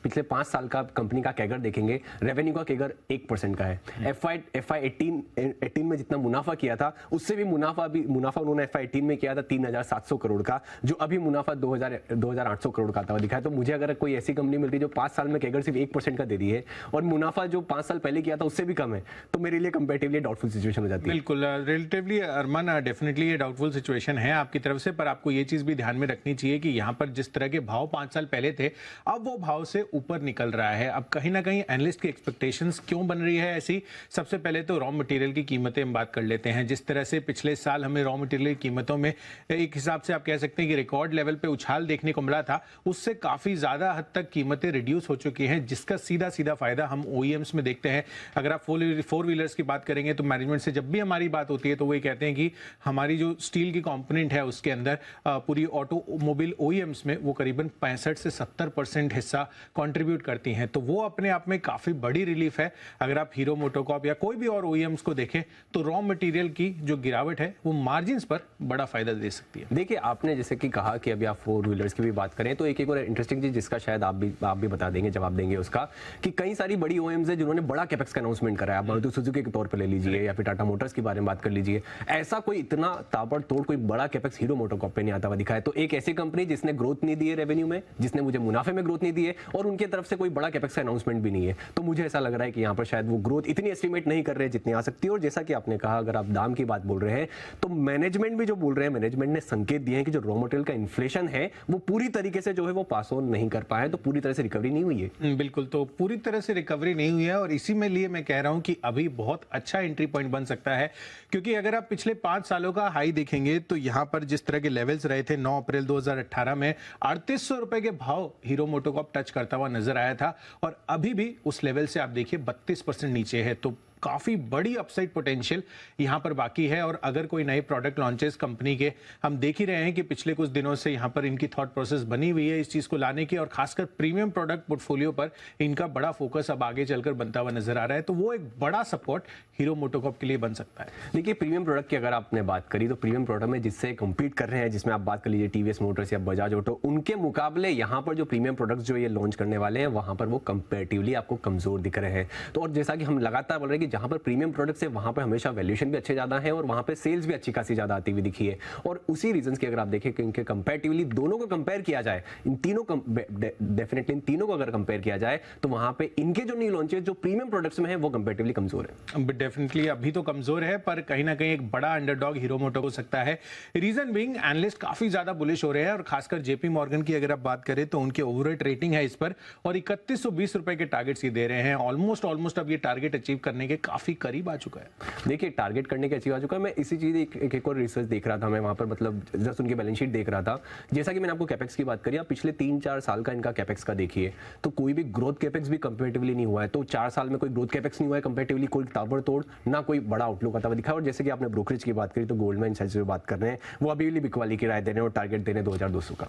पिछले 5 साल का कंपनी का कैगर देखेंगे, रेवेन्यू का कैगर 1% का है। FY18 में जितना मुनाफा किया था उससे भी मुनाफा उन्होंने FY18 में किया था 3,700 करोड़ का, जो अभी मुनाफा 2,800 करोड़ का आता हुआ दिखा है। तो मुझे अगर कोई ऐसी कंपनी मिलती है जो 5 साल में कैगर सिर्फ 1% का दे रही है और मुनाफा जो 5 साल पहले किया था उससे भी कम है, तो मेरे लिए कंपैरेटिवली डाउटफुल सिचुएशन हो जाती है। बिल्कुल, रिलेटिवली अरमान डेफिनेटली ये डाउटफुल सिचुएशन है आपकी तरफ से, पर आपको ये चीज भी ध्यान में रखनी चाहिए कि यहाँ पर जिस तरह के भाव 5 साल पहले थे, अब वो भाव से ऊपर निकल रहा है। अब कहीं ना कहीं एनालिस्ट की एक्सपेक्टेशंस क्यों बन रही है ऐसी? सबसे पहले तो रॉ मटेरियल की कीमतें हम बात कर लेते हैं। जिस तरह से पिछले साल हमें रॉ मटेरियल की कीमतों में एक हिसाब से आप कह सकते हैं कि रिकॉर्ड लेवल पे उछाल देखने को मिला था, उससे काफी ज्यादा हद तक कीमतें रिड्यूस हो चुकी हैं, जिसका सीधा फायदा हम OEMs में देखते हैं। अगर आप 4 व्हीलर्स की बात करेंगे तो मैनेजमेंट से जब भी हमारी बात होती है तो वो ये कहते हैं कि हमारी जो स्टील की कंपोनेंट है उसके अंदर पूरी ऑटोमोबाइल OEMs में वो करीबन 65 से 70% हिस्सा कंट्रीब्यूट करती हैं। तो वो अपने आप में काफी बड़ी रिलीफ है। अगर आप हीरो मोटोकॉर्प या कोई भी और OEMs को देखें तो रॉ मटेरियल की जो गिरावट है वो मार्जिन्स पर बड़ा फायदा दे सकती है। देखिए, आपने जैसे कि कहा कि अभी आप 4 व्हीलर्स की भी बात करें तो एक और इंटरेस्टिंग चीज जिसका शायद आप भी बता देंगे, जवाब देंगे उसका, कि कई सारी बड़ी OEMs है जिन्होंने बड़ा कैपेक्स का अनाउंसमेंट करा है। आप मारुति सुजुकी के तौर पर ले लीजिए या फिर टाटा मोटर्स के बारे में बात कर लीजिए। ऐसा कोई इतना ताबड़तोड़ कोई बड़ा कैपेक्स हीरो मोटोकॉर्प पे नहीं आता हुआ दिखा है। तो एक ऐसी कंपनी जिसने ग्रोथ नहीं दी है रेवेन्यू में, जिसने मुझे मुनाफे में ग्रोथ नहीं दी है और उनकी तरफ से कोई बड़ा कैपेक्स का अनाउंसमेंट भी नहीं है, तो मुझे ऐसा लग रहा है कि यहाँ पर शायद वो ग्रोथ इतनी एस्टिमेट नहीं कर रहे जितनी आ सकती है। और जैसा कि आपने कहा, अगर आप दाम की बात बोल रहे हैं तो मैनेजमेंट भी जो बोल रहे हैं, मैनेजमेंट ने संकेत दिए हैं कि जो रॉ मटेरियल का इन्फ्लेशन है वो पूरी तरीके से जो है वो पास ऑन नहीं कर पाए, तो पूरी तरह से रिकवरी नहीं हुई है। बिल्कुल, तो पूरी तरह से रिकवरी नहीं हुई है और इसी में लिए मैं कह रहा हूं कि अभी बहुत अच्छा एंट्री पॉइंट बन सकता है, क्योंकि अगर आप पिछले 5 सालों का हाई देखेंगे तो यहां पर जिस तरह के लेवल्स रहे थे 9 अप्रैल 2018 में 3800 रुपए के भाव हीरो मोटोकॉर्प टच करता हुआ नजर आया था और अभी भी उस लेवल से आप देखिए 32% नीचे है। तो काफी बड़ी अपसाइड पोटेंशियल यहां पर बाकी है। और अगर कोई नए प्रोडक्ट लॉन्चेस कंपनी के हम देख ही रहे हैं कि पिछले कुछ दिनों से यहां पर इनकी थॉट प्रोसेस बनी हुई है इस चीज को लाने की, और खासकर प्रीमियम प्रोडक्ट पोर्टफोलियो पर इनका बड़ा फोकस अब आगे चलकर बनता हुआ नजर आ रहा है, तो वो एक बड़ा सपोर्ट हीरो मोटोकॉर्प के लिए बन सकता है। देखिए, प्रीमियम प्रोडक्ट की अगर आपने बात करी तो प्रीमियम प्रोडक्ट में जिससे कंपीट कर रहे हैं, जिसमें आप बात कर लीजिए TVS मोटर्स या बजाज ऑटो, उनके मुकाबले यहाँ पर जो प्रीमियम प्रोडक्ट्स जो ये लॉन्च करने वाले हैं वहां पर वो कंपेरेटिवली आपको कमजोर दिख रहे हैं। तो और जैसा कि हम लगातार बोल रहे हैं कि जहां पर प्रीमियम प्रोडक्ट से वहां पर हमेशा वैल्यूएशन भी अच्छे ज्यादा है और वहां पे सेल्स भी अच्छी खासी ज्यादा आती हुई दिखी है। और उसी रीजंस की अगर आप देखें कि इनके कंपैरेटिवली दोनों को कंपेयर किया जाए, इन तीनों डेफिनेटली इन तीनों को अगर कंपेयर किया जाए तो वहां पे इनके जो न्यू लॉन्चेस जो प्रीमियम प्रोडक्ट्स में है वो कंपैरेटिवली कमजोर है। डेफिनेटली अभी तो कमजोर है, पर कहीं ना कहीं एक बड़ा अंडरडॉग हीरो मोटो हो सकता है। रीजन बीइंग एनालिस्ट काफी ज्यादा बुलिश हो रहे हैं और खासकर JP मॉर्गन की अगर आप बात करें तो उनके ओवररेट रेटिंग है इस पर और 3120 रुपए के टारगेट्स ही दे रहे हैं। ऑलमोस्ट अब ये टारगेट अचीव करने के काफी करीब आ चुका है। देखिए, टारगेट करने के अचीव आ चुका है। मैं इसी चीज एक और रिसर्च देख रहा था, मैं वहां पर मतलब जस्ट उनकी बैलेंस शीट देख रहा था। जैसा कि मैंने आपको कैपेक्स की बात करी, आप पिछले 3-4 साल का इनका कैपेक्स का देखिए तो कोई भी ग्रोथ कैपेक्स भी कंपैरेटिवली नहीं हुआ है। तो 4 साल में कोई ग्रोथ कैपेक्स नहीं हुआ है कंपैरेटिवली, कोई ताबड़तोड़ ना कोई बड़ा आउटलुक आता हुआ दिखा। और जैसे कि आपने ब्रोकरेज की बात करी तो गोल्डमैन सैच्स से बात कर रहे हैं, वो अभी भी बिकवाली की राय दे रहे हैं और टारगेट दे रहे हैं 2200 का।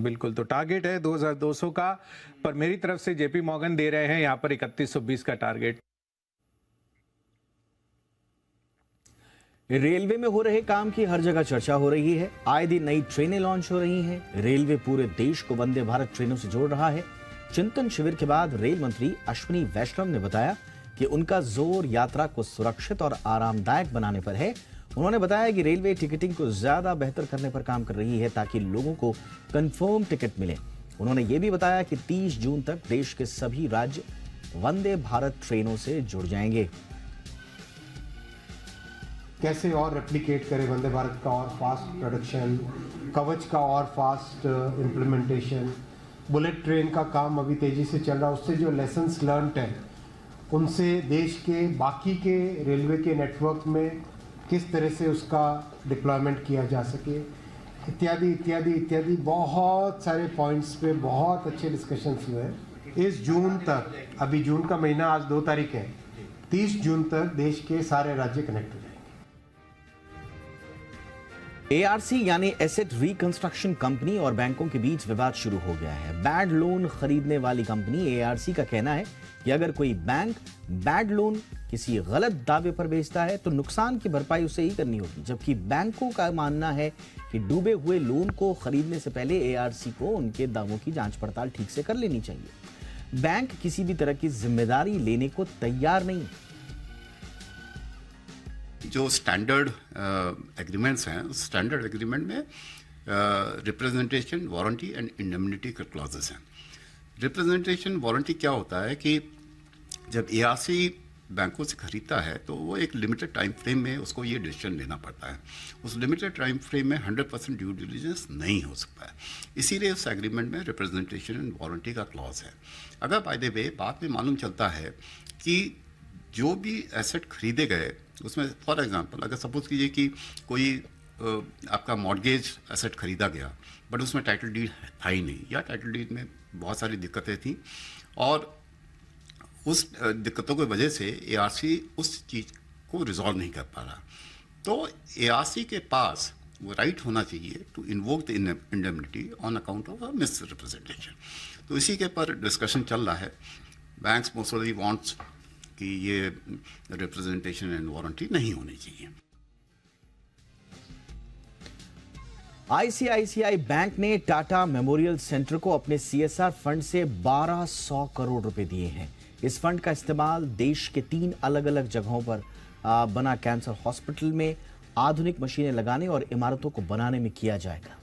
बिल्कुल, तो टारगेट है 2200 का, पर मेरी तरफ से JP मॉर्गन दे रहे हैं यहाँ पर 3120 का टारगेट। रेलवे में हो रहे काम की हर जगह चर्चा हो रही है। आए दिन नई ट्रेनें लॉन्च हो रही हैं। रेलवे पूरे देश को वंदे भारत ट्रेनों से जोड़ रहा है। चिंतन शिविर के बाद रेल मंत्री अश्विनी वैष्णव ने बताया कि उनका जोर यात्रा को सुरक्षित और आरामदायक बनाने पर है। उन्होंने बताया कि रेलवे टिकटिंग को ज्यादा बेहतर करने पर काम कर रही है ताकि लोगों को कंफर्म टिकट मिले। उन्होंने ये भी बताया कि 30 जून तक देश के सभी राज्य वंदे भारत ट्रेनों से जुड़ जाएंगे। कैसे और रेप्लिकेट करें वंदे भारत का और फास्ट प्रोडक्शन, कवच का और फास्ट इम्प्लीमेंटेशन, बुलेट ट्रेन का काम अभी तेज़ी से चल रहा है, उससे जो लेसन्स लर्नड है उनसे देश के बाकी के रेलवे के नेटवर्क में किस तरह से उसका डिप्लॉयमेंट किया जा सके, इत्यादि इत्यादि इत्यादि बहुत सारे पॉइंट्स पे बहुत अच्छे डिस्कशंस हुए हैं। इस जून तक, अभी जून का महीना आज 2 तारीख है, 30 जून तक देश के सारे राज्य कनेक्ट हो जाएंगे। एआरसी यानी एसेट रिकंस्ट्रक्शन कंपनी और बैंकों के बीच विवाद शुरू हो गया है। बैड लोन खरीदने वाली कंपनी एआरसी का कहना है कि अगर कोई बैंक बैड लोन किसी गलत दावे पर बेचता है तो नुकसान की भरपाई उसे ही करनी होगी, जबकि बैंकों का मानना है कि डूबे हुए लोन को खरीदने से पहले एआरसी को उनके दावों की जांच पड़ताल ठीक से कर लेनी चाहिए। बैंक किसी भी तरह की जिम्मेदारी लेने को तैयार नहीं है। जो स्टैंडर्ड एग्रीमेंट्स हैं, उस स्टैंडर्ड एग्रीमेंट में रिप्रेजेंटेशन, वारंटी एंड इंडेमनिटी के क्लॉजेस हैं। रिप्रेजेंटेशन वारंटी क्या होता है कि जब एआरसी बैंकों से खरीदता है तो वो एक लिमिटेड टाइम फ्रेम में उसको ये डिसीजन लेना पड़ता है। उस लिमिटेड टाइम फ्रेम में 100% ड्यू डिलिजेंस नहीं हो सकता है, इसीलिए उस एग्रीमेंट में रिप्रेजेंटेशन एंड वारंटी का क्लॉज है। अगर बाय द वे बाद में मालूम चलता है कि जो भी एसेट खरीदे गए उसमें, फॉर एग्जांपल अगर सपोज कीजिए कि कोई आपका मॉर्गेज एसेट खरीदा गया बट उसमें टाइटल डीड था ही नहीं, या टाइटल डीड में बहुत सारी दिक्कतें थी और उस दिक्कतों की वजह से एआरसी उस चीज़ को रिजॉल्व नहीं कर पा रहा, तो एआरसी के पास वो राइट होना चाहिए to invoke the indemnity on account of misrepresentation. तो इसी के पर डिस्कशन चल रहा है। बैंक्स मोस्टली वांट्स कि ये रिप्रेजेंटेशन एंड वारंटी नहीं होनी चाहिए। आईसीआईसीआई बैंक ने टाटा मेमोरियल सेंटर को अपने सीएसआर फंड से 1200 करोड़ रुपए दिए हैं। इस फंड का इस्तेमाल देश के 3 अलग अलग जगहों पर बना कैंसर हॉस्पिटल में आधुनिक मशीनें लगाने और इमारतों को बनाने में किया जाएगा।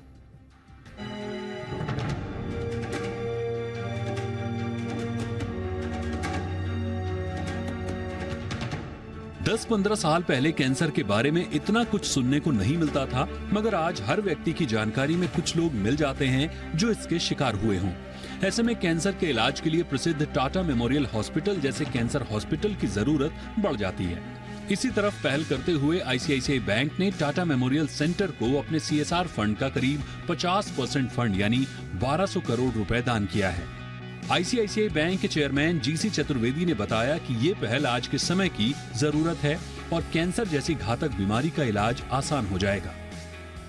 10-15 साल पहले कैंसर के बारे में इतना कुछ सुनने को नहीं मिलता था, मगर आज हर व्यक्ति की जानकारी में कुछ लोग मिल जाते हैं जो इसके शिकार हुए हों। ऐसे में कैंसर के इलाज के लिए प्रसिद्ध टाटा मेमोरियल हॉस्पिटल जैसे कैंसर हॉस्पिटल की जरूरत बढ़ जाती है। इसी तरफ पहल करते हुए आईसीआईसीआई बैंक ने टाटा मेमोरियल सेंटर को अपने सीएसआर फंड का करीब 50% फंड यानी 1200 करोड़ रुपए दान किया है। आईसीआईसीआई बैंक के चेयरमैन जीसी चतुर्वेदी ने बताया कि ये पहल आज के समय की जरूरत है और कैंसर जैसी घातक बीमारी का इलाज आसान हो जाएगा।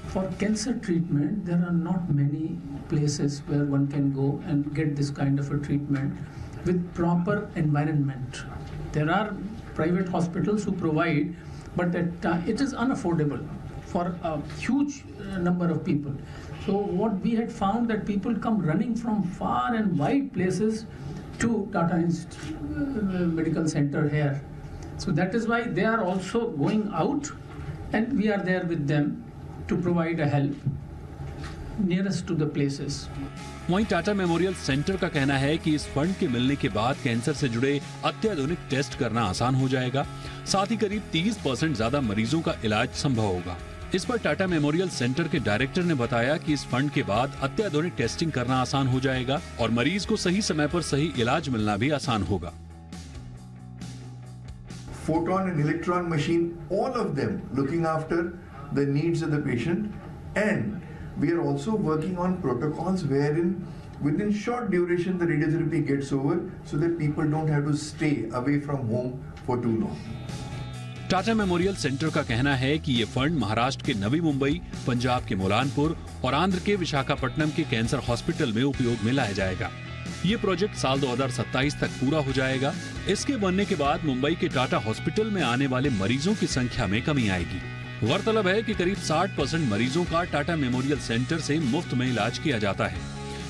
For cancer treatment, there are not many places where one can go and get this kind of a treatment with proper environment. There are private hospitals who provide, but it is unaffordable for a huge number of people. So what we had found that people come running from far and wide places to Tata Medical Center here. So that is why they are also going out and we are there with them to provide a help nearest to the places. वहीं टाटा मेमोरियल सेंटर का कहना है कि इस फंड के मिलने के बाद कैंसर से जुड़े अत्याधुनिक टेस्ट करना आसान हो जाएगा, साथ ही करीब 30% ज्यादा मरीजों का इलाज संभव होगा। इस पर टाटा मेमोरियल सेंटर के डायरेक्टर ने बताया कि इस फंड के बाद अत्याधुनिक टेस्टिंग करना आसान हो जाएगा और मरीज को सही समय पर सही इलाज मिलना भी आसान होगा। Photon and electron machine, all of them looking after the needs of the patient, and we are also working on protocols wherein within short duration the radiotherapy gets over so that people don't have to stay away from home for too long. Tata memorial centre का कहना है कि ये फंड महाराष्ट्र के नवी मुंबई, पंजाब के मुलानपुर और आंध्र के विशाखापट्टनम के कैंसर हॉस्पिटल में उपयोग में लाया जाएगा। ये प्रोजेक्ट साल 2027 तक पूरा हो जाएगा। इसके बनने के बाद मुंबई के टाटा हॉस्पिटल में आने वाले मरीजों की संख्या में कमी आएगी। गौरतलब है कि करीब 60% मरीजों का टाटा मेमोरियल सेंटर से मुफ्त में इलाज किया जाता है।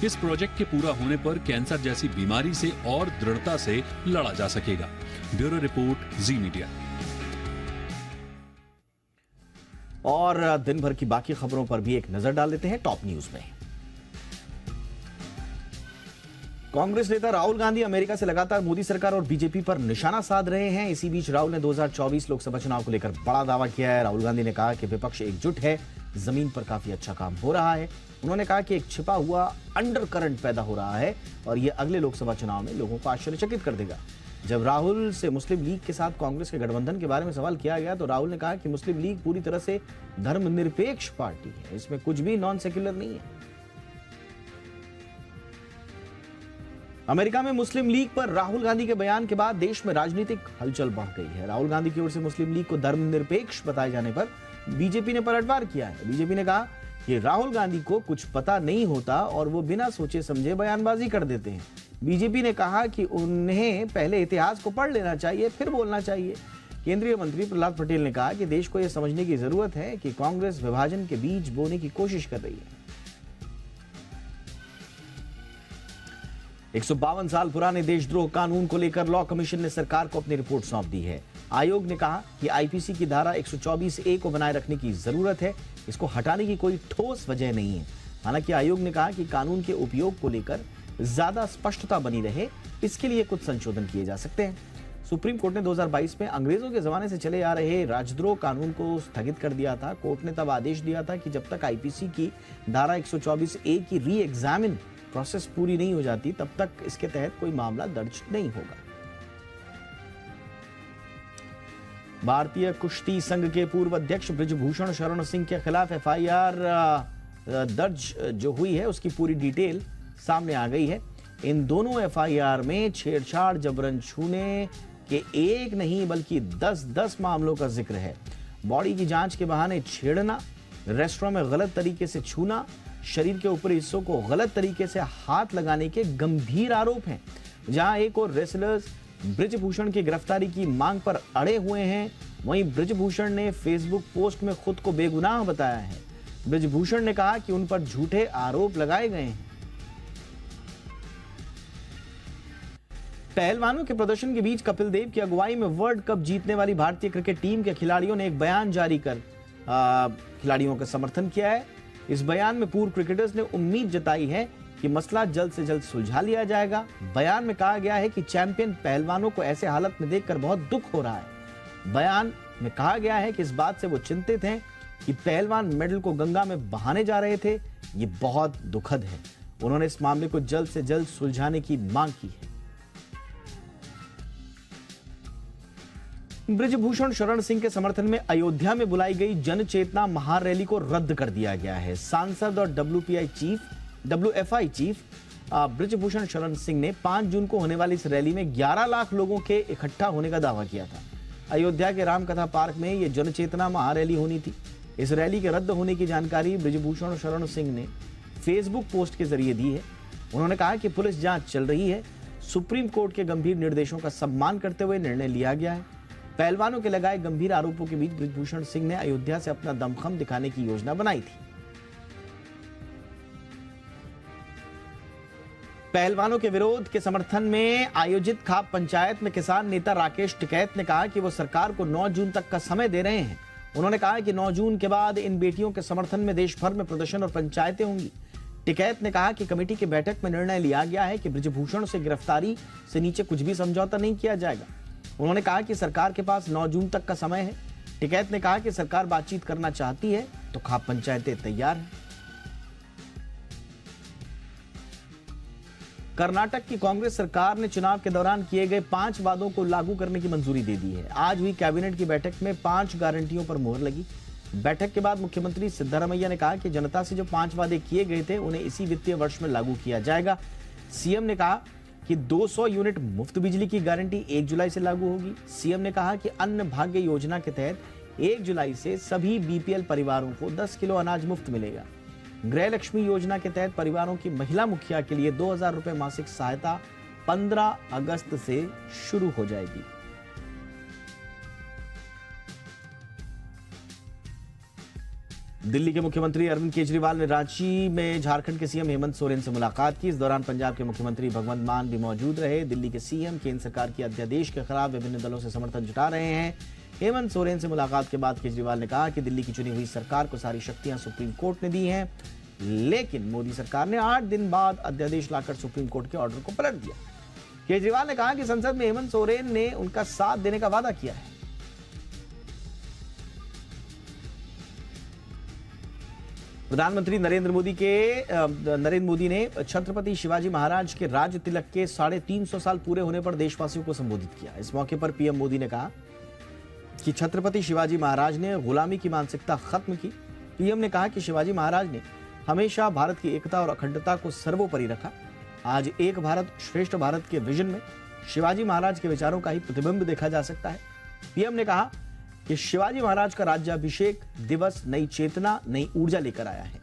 इस प्रोजेक्ट के पूरा होने पर कैंसर जैसी बीमारी से और दृढ़ता से लड़ा जा सकेगा। ब्यूरो रिपोर्ट, जी मीडिया। और दिन भर की बाकी खबरों पर भी एक नजर डाल लेते हैं टॉप न्यूज में। कांग्रेस नेता राहुल गांधी अमेरिका से लगातार मोदी सरकार और बीजेपी पर निशाना साध रहे हैं। इसी बीच राहुल ने 2024 लोकसभा चुनाव को लेकर बड़ा दावा किया है। राहुल गांधी ने कहा कि विपक्ष एकजुट है, जमीन पर काफी अच्छा काम हो रहा है। उन्होंने कहा कि एक छिपा हुआ अंडर करंट पैदा हो रहा है और यह अगले लोकसभा चुनाव में लोगों को आश्चर्यचकित कर देगा। जब राहुल से मुस्लिम लीग के साथ कांग्रेस के गठबंधन के बारे में सवाल किया गया तो राहुल ने कहा कि मुस्लिम लीग पूरी तरह से धर्मनिरपेक्ष पार्टी है, इसमें कुछ भी नॉन सेक्युलर नहीं है। अमेरिका में मुस्लिम लीग पर राहुल गांधी के बयान के बाद देश में राजनीतिक हलचल बढ़ गई है। राहुल गांधी की ओर से मुस्लिम लीग को धर्मनिरपेक्ष बताए जाने पर बीजेपी ने पलटवार किया है। बीजेपी ने कहा कि राहुल गांधी को कुछ पता नहीं होता और वो बिना सोचे समझे बयानबाजी कर देते हैं। बीजेपी ने कहा कि उन्हें पहले इतिहास को पढ़ लेना चाहिए, फिर बोलना चाहिए। केंद्रीय मंत्री प्रहलाद पटेल ने कहा कि देश को यह समझने की जरूरत है कि कांग्रेस विभाजन के बीज बोने की कोशिश कर रही है। 152 साल पुराने देशद्रोह कानून को लेकर लॉ कमीशन ने सरकार को अपनी रिपोर्ट सौंप दी है। आयोग ने कहा कि आईपीसी की धारा 124A को बनाए रखने की जरूरत है, इसको हटाने की कोई ठोस वजह नहीं है। हालांकि आयोग ने कहा कि कानून के उपयोग को लेकर ज्यादा स्पष्टता बनी रहे, इसके लिए कुछ संशोधन किए जा सकते हैं। सुप्रीम कोर्ट ने 2022 में अंग्रेजों के जमाने से चले आ रहे राजद्रोह कानून को स्थगित कर दिया था। कोर्ट ने तब आदेश दिया था कि जब तक आईपीसी की धारा 124A की री एग्जामिन प्रोसेस पूरी नहीं हो जाती, तब तक इसके तहत कोई मामला दर्ज नहीं होगा। भारतीय कुश्ती संघ के पूर्व अध्यक्ष बृजभूषण शरण सिंह के खिलाफ एफआईआर दर्ज जो हुई है, उसकी पूरी डिटेल सामने आ गई है। इन दोनों एफआईआर में छेड़छाड़, जबरन छूने के एक नहीं बल्कि 10 मामलों का जिक्र है। बॉडी की जांच के बहाने छेड़ना, रेस्टोरेंट में गलत तरीके से छूना, शरीर के ऊपरी हिस्सों को गलत तरीके से हाथ लगाने के गंभीर आरोप हैं। जहां एक और रेसलर्स बृजभूषण की गिरफ्तारी की मांग पर अड़े हुए हैं, वहीं बृजभूषण ने फेसबुक पोस्ट में खुद को बेगुनाह बताया है। बृजभूषण ने कहा कि उन पर झूठे आरोप लगाए गए हैं। पहलवानों के प्रदर्शन के बीच कपिल देव की अगुवाई में वर्ल्ड कप जीतने वाली भारतीय क्रिकेट टीम के खिलाड़ियों ने एक बयान जारी कर खिलाड़ियों का समर्थन किया है। इस बयान में पूर्व क्रिकेटर्स ने उम्मीद जताई है कि मसला जल्द से जल्द सुलझा लिया जाएगा। बयान में कहा गया है कि चैंपियन पहलवानों को ऐसे हालत में देखकर बहुत दुख हो रहा है। बयान में कहा गया है कि इस बात से वो चिंतित हैं कि पहलवान मेडल को गंगा में बहाने जा रहे थे। ये बहुत दुखद है। उन्होंने इस मामले को जल्द से जल्द सुलझाने की मांग की है। बृजभूषण शरण सिंह के समर्थन में अयोध्या में बुलाई गई जन चेतना महारैली को रद्द कर दिया गया है। सांसद और WFI चीफ बृजभूषण शरण सिंह ने 5 जून को होने वाली इस रैली में 11 लाख लोगों के इकट्ठा होने का दावा किया था। अयोध्या के रामकथा पार्क में यह जन चेतना महारैली होनी थी। इस रैली के रद्द होने की जानकारी बृजभूषण शरण सिंह ने फेसबुक पोस्ट के जरिए दी है। उन्होंने कहा कि पुलिस जांच चल रही है। सुप्रीम कोर्ट के गंभीर निर्देशों का सम्मान करते हुए निर्णय लिया गया है। पहलवानों के लगाए गंभीर आरोपों के बीच बृजभूषण सिंह ने अयोध्या से अपना दमखम दिखाने की योजना बनाई थी। पहलवानों के विरोध के समर्थन में आयोजित खाप पंचायत में किसान नेता राकेश टिकैत ने कहा कि वो सरकार को 9 जून तक का समय दे रहे हैं। उन्होंने कहा कि 9 जून के बाद इन बेटियों के समर्थन में देश भर में प्रदर्शन और पंचायतें होंगी। टिकैत ने कहा कि कमेटी की बैठक में निर्णय लिया गया है कि बृजभूषण से गिरफ्तारी से नीचे कुछ भी समझौता नहीं किया जाएगा। उन्होंने कहा कि सरकार के पास 9 जून तक का समय है। टिकैत ने कहा कि सरकार बातचीत करना चाहती है तो खाप पंचायतें तैयार हैं। कर्नाटक की कांग्रेस सरकार ने चुनाव के दौरान किए गए 5 वादों को लागू करने की मंजूरी दे दी है। आज हुई कैबिनेट की बैठक में 5 गारंटियों पर मोहर लगी। बैठक के बाद मुख्यमंत्री सिद्धरामैया ने कहा कि जनता से जो 5 वादे किए गए थे उन्हें इसी वित्तीय वर्ष में लागू किया जाएगा। सीएम ने कहा कि 200 यूनिट मुफ्त बिजली की गारंटी 1 जुलाई से लागू होगी। सीएम ने कहा कि अन्न भाग्य योजना के तहत 1 जुलाई से सभी बीपीएल परिवारों को 10 किलो अनाज मुफ्त मिलेगा। गृह लक्ष्मी योजना के तहत परिवारों की महिला मुखिया के लिए 2000 रुपए मासिक सहायता 15 अगस्त से शुरू हो जाएगी। दिल्ली के मुख्यमंत्री अरविंद केजरीवाल ने रांची में झारखंड के सीएम हेमंत सोरेन से मुलाकात की। इस दौरान पंजाब के मुख्यमंत्री भगवंत मान भी मौजूद रहे। दिल्ली के सीएम केंद्र सरकार के अध्यादेश के खिलाफ विभिन्न दलों से समर्थन जुटा रहे हैं। हेमंत सोरेन से मुलाकात के बाद केजरीवाल ने कहा कि दिल्ली की चुनी हुई सरकार को सारी शक्तियां सुप्रीम कोर्ट ने दी हैं, लेकिन मोदी सरकार ने 8 दिन बाद अध्यादेश लाकर सुप्रीम कोर्ट के ऑर्डर को पलट दिया। केजरीवाल ने कहा कि संसद में हेमंत सोरेन ने उनका साथ देने का वादा किया है। प्रधानमंत्री नरेंद्र मोदी ने छत्रपति शिवाजी महाराज के राज तिलक के 350 साल पूरे होने पर देशवासियों को संबोधित किया। इस मौके पर पीएम मोदी ने कहा कि छत्रपति शिवाजी महाराज ने गुलामी की मानसिकता खत्म की। पीएम ने कहा कि शिवाजी महाराज ने हमेशा भारत की एकता और अखंडता को सर्वोपरि रखा। आज एक भारत श्रेष्ठ भारत के विजन में शिवाजी महाराज के विचारों का ही प्रतिबिंब देखा जा सकता है। पीएम ने कहा कि शिवाजी महाराज का राज्याभिषेक दिवस नई चेतना, नई ऊर्जा लेकर आया है।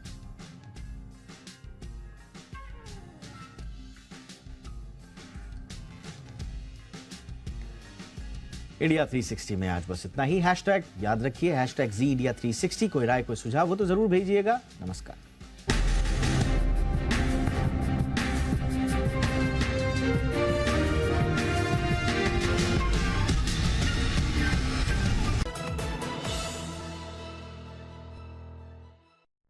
इंडिया 360 में आज बस इतना ही। हैशटैग याद रखिए, हैशटैग #ZIndia360। कोई राय, कोई सुझाव हो तो जरूर भेजिएगा। नमस्कार।